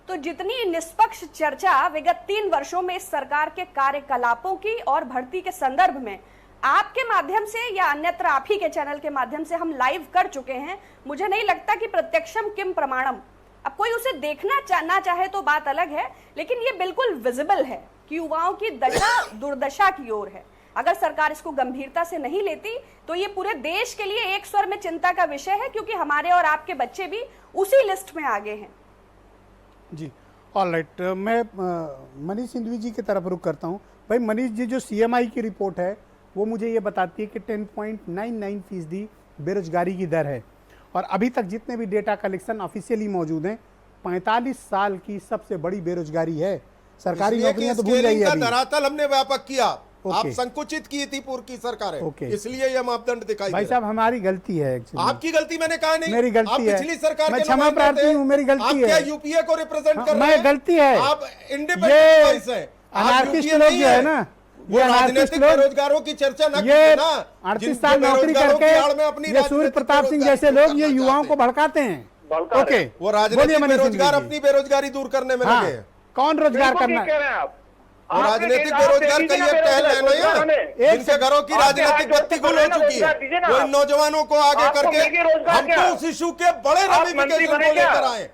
तो जितनी निष्पक्ष चर्चा विगत 3 वर्षों में इस सरकार के कार्यकलापों की और भर्ती के संदर्भ में आपके माध्यम से या अन्यत्र आप ही के चैनल के माध्यम से हम लाइव कर चुके हैं, मुझे नहीं लगता कि प्रत्यक्षम किम प्रमाणम। अब कोई उसे देखना ना चाहे तो बात अलग है, लेकिन ये बिल्कुल विजिबल है कि युवाओं की दशा दुर्दशा की ओर है। अगर सरकार इसको गंभीरता से नहीं लेती तो ये पूरे देश के लिए एक स्वर में चिंता का विषय है, क्योंकि हमारे और आपके बच्चे भी उसी लिस्ट में आगे हैं। जी ऑल राइट, मैं मनीष सिंधवी जी की तरफ रुख करता हूँ। भाई मनीष जी, जो सीएमआई की रिपोर्ट है वो मुझे ये बताती है कि 10.99% बेरोजगारी की दर है, और अभी तक जितने भी डेटा कलेक्शन ऑफिशियली मौजूद हैं 45 साल की सबसे बड़ी बेरोजगारी है। सरकारी नौकरियां तो भूल गई है। धरातल हमने व्यापक किया, आप ओके। संकुचित की थी पूर्व की सरकार है, ओके। इसलिए यह मापदंड दिखाई भाई दे रहा साहब, हमारी गलती है एक्चुअली। आपकी गलती मैंने कहा नहीं, मेरी गलती आप है। पिछली सरकार मैं के क्षमा नुमाइंदे प्रार्थी थे। हूँ, मेरी गलती आप है। क्या यूपीए को रिप्रेजेंट कर रहे मैं हैं? गलती है। आप ये इंडिपेंडेंट वॉइस हैं, आप अनार्किस्ट UPA लोग नहीं जो है ना, वो ये अनार्किस्ट राजनीतिक लोग, बेरोजगारों की चर्चा न ये कीजिए ना। 38 साल नौकरी करके ये सूर्य प्रताप सिंह जैसे लोग ये युवाओं को भड़काते हैं। ओके, वो राजनीतिक बेरोजगार अपनी बेरोजगारी दूर करने में लगे हैं। कौन रोजगार बिल्कुल करना ठीक कह रहे हैं आप। और राजनीतिक बेरोजगार का ये टहल है ना, जिनके घरों की राजनीतिक बत्ती गुल हो चुकी है, वो इन नौजवानों को आगे करके हम तो उस इशू के बड़े रमिफिकेशन को लेकर आए।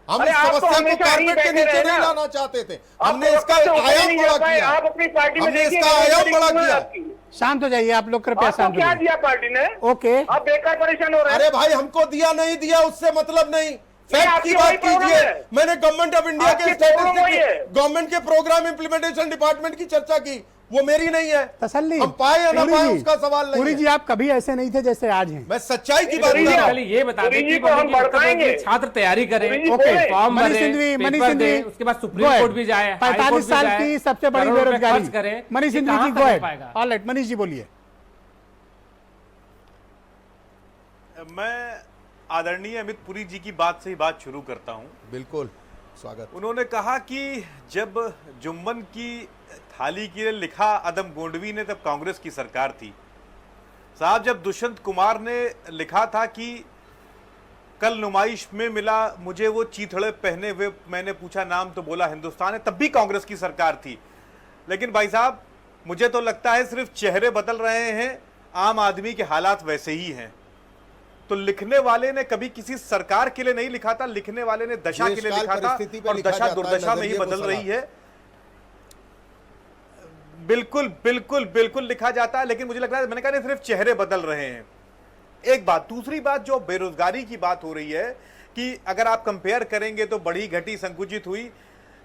हम इस समस्या को कारपेट के नीचे नहीं लाना चाहते थे, हमने इसका आयाम बड़ा किया, हमने इसका आयाम बड़ा किया। शांत हो जाइए आप लोग, कृपया शांत हो क्या जाइए। दिया पार्टी ने? ओके, आप बेकार परेशान हो रहे हैं। अरे भाई हमको दिया नहीं दिया उससे मतलब नहीं, फैक्ट की बात कीजिए। मैंने गवर्नमेंट ऑफ इंडिया के स्टैटिस्टिक्स, गवर्नमेंट के प्रोग्राम इंप्लीमेंटेशन डिपार्टमेंट की चर्चा की, वो मेरी नहीं है। तसल्ली हम पाए या ना पुरी पाए जी, उसका सवाल नहीं पुरी है। जी आप कभी ऐसे नहीं थे जैसे आज हैं। मैं सच्चाई की बात कर रहा हूं। ये बता दें कि हम बढ़ाएंगे। छात्र तैयारी करें, ओके, फॉर्म मनीष भरें, सिंघवी, मनीष पेपर दें, सिंघवी, उसके बाद सुप्रीम कोर्ट भी जाए, 45 साल की सबसे बड़ी बेरोजगारी। करें, मनीष सिंघवी जी go ahead. Alright, Manish ji बोलिए। मैं आदरणीय अमित पुरी जी की बात से ही बात शुरू करता हूं। बिल्कुल स्वागत। उन्होंने कहा कि जब जुम्मन की थाली के लिए लिखा अदम गोंडवी ने, तब कांग्रेस की सरकार थी। साहब जब दुष्यंत कुमार ने लिखा था कि कल नुमाइश में मिला मुझे वो चीथड़े पहने हुए, मैंने पूछा नाम तो बोला हिंदुस्तान है, तब भी कांग्रेस की सरकार थी। लेकिन भाई साहब मुझे तो लगता है सिर्फ चेहरे बदल रहे हैं, आम आदमी के हालात वैसे ही हैं। तो लिखने वाले ने कभी किसी सरकार के लिए नहीं लिखा था, लिखने वाले ने दशा के लिए लिखा था, और दशा दुर्दशा में ही बदल रही है। बिल्कुल बिल्कुल बिल्कुल लिखा जाता है, लेकिन मुझे लग रहा है, मैंने कहा नहीं, सिर्फ चेहरे बदल रहे हैं। एक बात। दूसरी बात, जो बेरोजगारी की बात हो रही है कि अगर आप कंपेयर करेंगे तो बढ़ी घटी संकुचित हुई।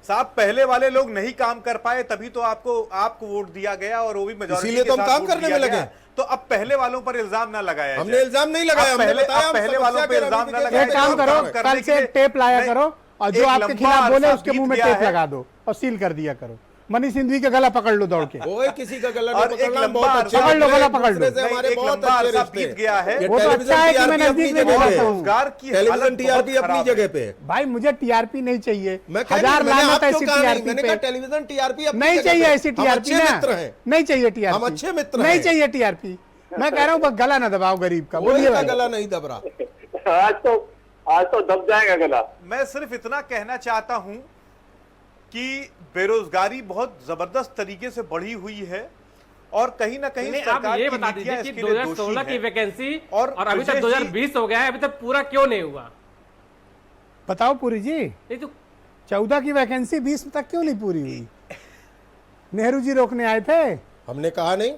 साहब पहले वाले लोग नहीं काम कर पाए, तभी तो आपको वोट दिया गया, और वो भी मेजॉरिटी, इसीलिए तो हम काम करने में लगे। तो अब पहले वालों पर इल्जाम ना लगाया, हमने इल्जाम नहीं लगाया, हमने बताया पहले वालों पर इल्जाम ना लगाया। एक काम करो, कल से एक टेप लाया करो और जो आपके खिलाफ बोले उसके मुंह में टेप लगा दो और सील कर दिया करो। मनीष सिंघवी का गला पकड़ लो दौड़ के। ओए किसी का गला और नहीं एक पकड़ना, लंबा बहुत अच्छे पकड़ लो, गला पकड़ लो। हमारे बहुत अच्छे रिश्ते बीत गया है। ये वो तो अच्छा है कि मैं नजदीक में टेलीविजन देखता हूँ। रोजगार की टेलीविजन हालत टीआरपी बहुत अपनी खराब है। जगह पे है। भाई मुझे टीआरपी नहीं चाहिए, मैं हजार लानत ऐसी टीआरपी मैंने कहा पे टेलीविजन टीआरपी नहीं चाहिए, ऐसी टीआरपी ना नहीं चाहिए, टीआरपी हम अच्छे मित्र नहीं हैं। चाहिए टीआरपी। मैं कह रहा हूँ बस गला ना दबाओ गरीब का। बोलिए बोलिए का भाई। गला नहीं दब रहा। आज तो दब जाएगा गला। मैं सिर्फ इतना कहना चाहता हूं कि बेरोजगारी बहुत जबरदस्त तरीके से बढ़ी हुई है, और कहीं ना कहीं आप सरकार ये की बता दीजिए नीतियां कि इसके लिए दोषी 2016 की हैं। वैकेंसी और और अभी तक ब्रजेश जी- 2020 हो गया है, अभी तक पूरा क्यों नहीं हुआ? बताओ पुरी जी, ये तो 14 की वैकेंसी 20 तक क्यों नहीं पूरी हुई? नेहरू जी रोकने आए थे, हमने कहा नहीं,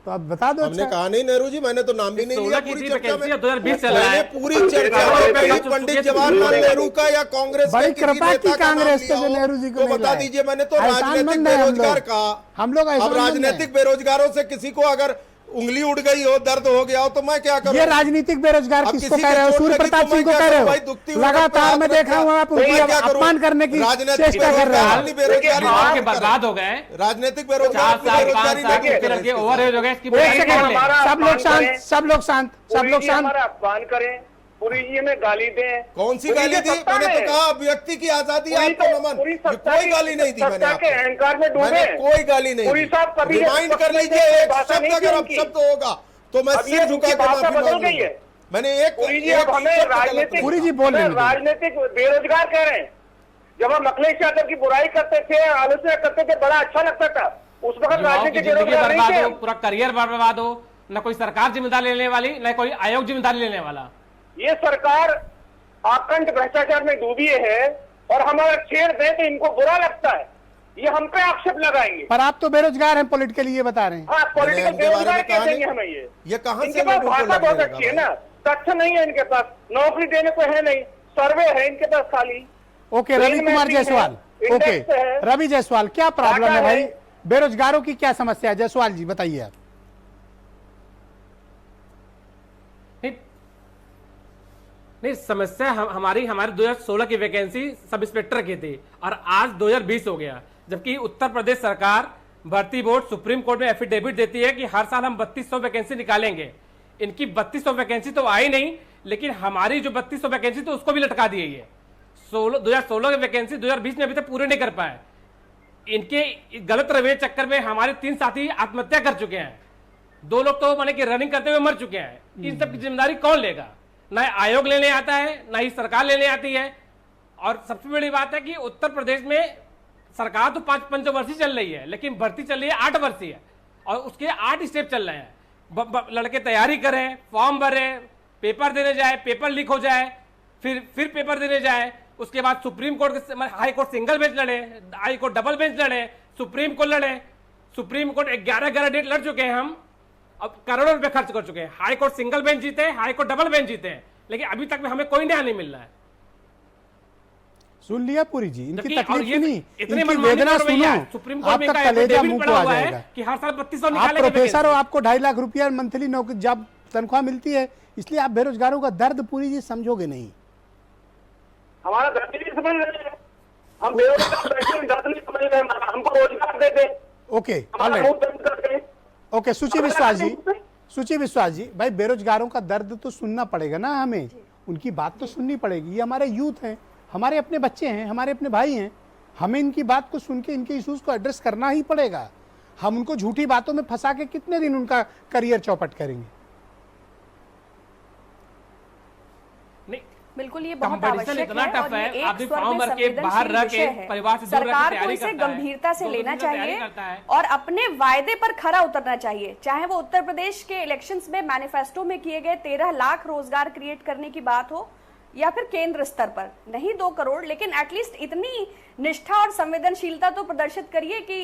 तो आप बता दो। हमने अच्छा। कहा नहीं नेहरू जी, मैंने तो नाम भी नहीं लिया 16 की पूरी थी चर्चा वैकेंसी में। और 2020 चल रहा मैंने है। पूरी चर्चा में कहीं पंडित जवाहरलाल नेहरू का या कांग्रेस बड़ी के किसी कृपा नेता की का नाम कांग्रेस लिया के जो हो, नेहरू जी को तो नहीं बता लाए। दीजिए। मैंने तो एहसानमंद राजनीतिक हैं हम बेरोजगार लोग। कहा। हम लोग अब एहसानमंद राजनीतिक हैं। बेरोजगारों से किसी को अगर उंगली उड़ गई हो, दर्द हो गया हो, तो मैं क्या करूं? ये राजनीतिक बेरोजगार अब किसको किसी कह के रहे हो? चोट सूर्य लगी प्रताप तो सिंह को मैं कह क्या रहे करूं? हो? भाई दुखती हुई लगातार हाथ मैं में देख रहा हूँ आप तो मैं उनकी क्या करूं? अपमान करने की राजनीतिक चेष्टा कर रहे बेरोजगारी हो। बेरोजगारी हाल नाम के करें। बर्बाद हो गए, राजनीतिक 4 बेरोजगारी साल 5 बेरोजगारी साल नाम के करें लड़के इसके ओवर साथ। एज हो गए, इसकी एक बुराई सेकंड, कौन ले? सब लोग शांत, सब लोग शांत, सब लोग शांत। हमारा अपमान करें, पुरी जी हमें गाली दें। कौन सी पुरी गाली जी दी? सत्ता मैंने तो में। कहा व्यक्ति की आजादी पूरी आपको तो- नमन। पूरी ये सत्ता कोई की- गाली नहीं दी मैंने सत्ता के आपको। अहंकार में डूबे। मैंने कोई गाली नहीं पूरी दी। साहब कभी रिमाइंड कर लीजिए, एक भाषा शब्द नहीं थी अगर अब उनकी। शब्द होगा तो मैं अब ये सिर झुका उनकी के भाषा माफी बदल मांग गई है। लूंगा। मैंने एक पुरी जी एक अब हमें शब्द गलत राजनीतिक नहीं पुरी जी कहा। बोल रहे हमें हैं। राजनीतिक बेरोजगार कह रहे हैं। जब हम अखिलेश यादव की बुराई करते थे, आलोचना करते थे, बड़ा अच्छा लगता था। उस वक्त युवाओं की राजनीतिक जिंदगी बेरोजगार नहीं बर्बाद थे हो, हम। पूरा करियर बर्बाद हो, न कोई सरकार जिम्मेदारी लेने वाली, न कोई आयोग जिम्मेदारी लेने वाला। ये सरकार आकंठ भ्रष्टाचार में डूबी है, और हम अगर छेड़ दें तो इनको बुरा लगता है, ये हम पे आक्षेप लगाएंगे। पर आप तो बेरोजगार हैं पॉलिटिकली, ये बता रहे हैं। हाँ, पॉलिटिकल इनके बारे में बेरोजगार कहा कह देंगे नहीं। हमें ये कहां से इनके पास लोगों को भाषा लगने बहुत लगा अच्छी है भाई? ना, तथ्य नहीं है इनके पास, नौकरी देने को है नहीं, सर्वे है इनके पास खाली। Okay, Ravi train Kumar mapping है, जायसवाल। ओके, इंडेक्स है, रवि जायसवाल, क्या प्रॉब्लम डाटा है भाई? है। बेरोजगारों की क्या समस्या है? जायसवाल जी बताइए आप। नहीं, समस्या हमारी 2016 की वैकेंसी सब इंस्पेक्टर की थी, और आज 2020 हो गया, जबकि उत्तर प्रदेश सरकार भर्ती बोर्ड सुप्रीम कोर्ट में एफिडेविट देती है कि हर साल हम 3200 वैकेंसी निकालेंगे। इनकी 3200 वैकेंसी तो आई नहीं, लेकिन हमारी जो 3200 वैकेंसी तो उसको भी लटका दी है। 2016 की वैकेंसी 2020 में अभी तक पूरे नहीं कर पाए। इनके गलत रवैये चक्कर में हमारे 3 साथी आत्महत्या कर चुके हैं, 2 लोग तो माने कि रनिंग करते हुए मर चुके हैं। इन सब की जिम्मेदारी कौन लेगा? ना आयोग लेने आता है, ना ही सरकार लेने आती है। और सबसे बड़ी बात है कि उत्तर प्रदेश में सरकार तो 5 पंचवर्षीय चल रही है, लेकिन भर्ती चल रही है 8 वर्षीय, और उसके 8 स्टेप चल रहे हैं। लड़के तैयारी करें, फॉर्म भरें, पेपर देने जाए, पेपर लीक हो जाए, फिर पेपर देने जाए, उसके बाद supreme court, high court single bench लड़े, हाई कोर्ट डबल बेंच लड़े, सुप्रीम कोर्ट लड़े। सुप्रीम कोर्ट 11 डेट लड़ चुके हैं हम, अब करोड़ों रुपए खर्च कर चुके हैं। हाई कोर्ट सिंगल बेंच जीते, हाई कोर्ट डबल बेंच जीते हैं, लेकिन अभी तक हमें कोई न्याय नहीं मिल रहा है। सुन लिया पुरी जी, इनकी जबकि- और तकलीफ ये सुनी, इतने इनकी मनमानी वेदना कर रही है। सुनो, सुप्रीम कोर्ट में आपका इनका कलेजा एफिडेविट मुंह को पड़ा आ हुआ जाएगा। है कि हर साल 3200 आप निकालेंगे प्रोफेसर हो, वैकेंसी। आपको 2.5 लाख रुपया मंथली नौकरी जब तनख्वाह मिलती है, इसलिए आप बेरोजगारों का दर्द पूरी जी समझोगे नहीं। हमारा दर्द नहीं समझ रहे हैं, हम बेरोजगार बैठे हैं, दर्द नहीं समझ रहे हैं, हमको रोजगार दे दे, ओके, हमारा ऑलराइट, मुंह बंद कर दे। ओके। सुची विश्वास जी, सुची विश्वास जी, भाई बेरोजगारों का दर्द तो सुनना पड़ेगा ना हमें, उनकी बात तो सुननी पड़ेगी। ये हमारे यूथ हैं, हमारे अपने बच्चे हैं, हमारे अपने भाई हैं, हमें इनकी बात को सुन के इनके इश्यूज को एड्रेस करना ही पड़ेगा। हम उनको झूठी बातों में फंसा के कितने दिन उनका करियर चौपट करेंगे? नहीं, बिल्कुल, ये बहुत कंपटीशन आवश्यक इतना है टफ और ये है, एक आदमी स्वर फॉर्म में भर के बाहर संवेदनशील रह के, विषय है। परिवार से दूर रह के सरकार को तैयारी इसे करता है, गंभीरता से 2 लेना दिन से तैयारी चाहिए करता है। और अपने वायदे पर खरा उतरना चाहिए। चाहे वो उत्तर प्रदेश के इलेक्शंस में मैनिफेस्टो में किए गए 13 लाख रोजगार क्रिएट करने की बात हो, या फिर केंद्र स्तर पर, नहीं 2 करोड़, लेकिन एटलीस्ट इतनी निष्ठा और संवेदनशीलता तो प्रदर्शित करिए कि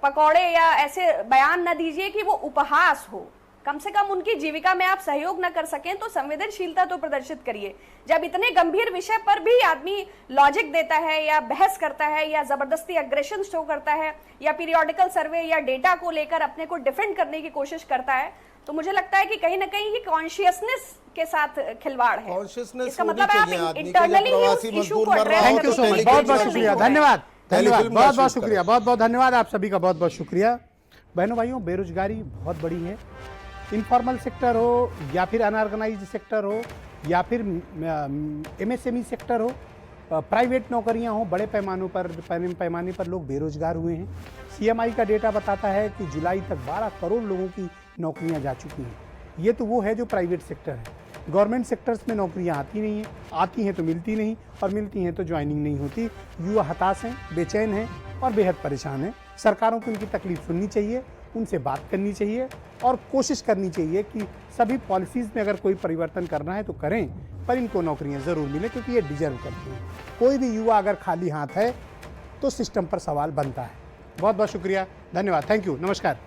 पकौड़े या ऐसे बयान न दीजिए कि वो उपहास हो। कम से कम उनकी जीविका में आप सहयोग न कर सकें तो संवेदनशीलता तो प्रदर्शित करिए। जब इतने गंभीर विषय पर भी आदमी लॉजिक देता है या बहस करता है या जबरदस्ती अग्रेशन शो करता है या पीरियोडिकल सर्वे या डेटा को लेकर अपने को डिफेंड करने की कोशिश करता है, तो मुझे लगता है कि कहीं ना कहीं ये कॉन्शियसनेस के साथ खिलवाड़ है। कॉन्शियसनेस इसका होनी मतलब है चाहिए आप आदमी के, इंटरनली जब ही प्रवासी उस इशू मजदूर को मर रहा एड्रेस हो थैंक यू तो सो मच, टेलीविजन बहुत बहुत में शुक्रिया, शूट धन्यवाद, धन्यवाद, टेलीफिल्म में बहुत बहुत शूट शुक्रिया, बहुत बहुत धन्यवाद आप सभी का, बहुत बहुत शुक्रिया। बहनों भाइयों, बेरोजगारी बहुत बड़ी है। इनफॉर्मल सेक्टर हो या फिर अनऑर्गेनाइज्ड सेक्टर हो या फिर एमएसएमई सेक्टर हो, प्राइवेट नौकरियां हो, बड़े पैमाने पर लोग बेरोजगार हुए हैं। सीएमआई का डेटा बताता है कि जुलाई तक 12 करोड़ लोगों की नौकरियां जा चुकी हैं। ये तो वो है जो प्राइवेट सेक्टर है। गवर्नमेंट सेक्टर्स में नौकरियां आती नहीं हैं, आती हैं तो मिलती नहीं, और मिलती हैं तो ज्वाइनिंग नहीं होती। युवा हताश हैं, बेचैन हैं और बेहद परेशान हैं। सरकारों को उनकी तकलीफ सुननी चाहिए, उनसे बात करनी चाहिए और कोशिश करनी चाहिए कि सभी पॉलिसीज़ में अगर कोई परिवर्तन करना है तो करें, पर इनको नौकरियां ज़रूर मिलें क्योंकि ये डिजर्व करते हैं। कोई भी युवा अगर खाली हाथ है तो सिस्टम पर सवाल बनता है। बहुत बहुत शुक्रिया, धन्यवाद, थैंक यू, नमस्कार।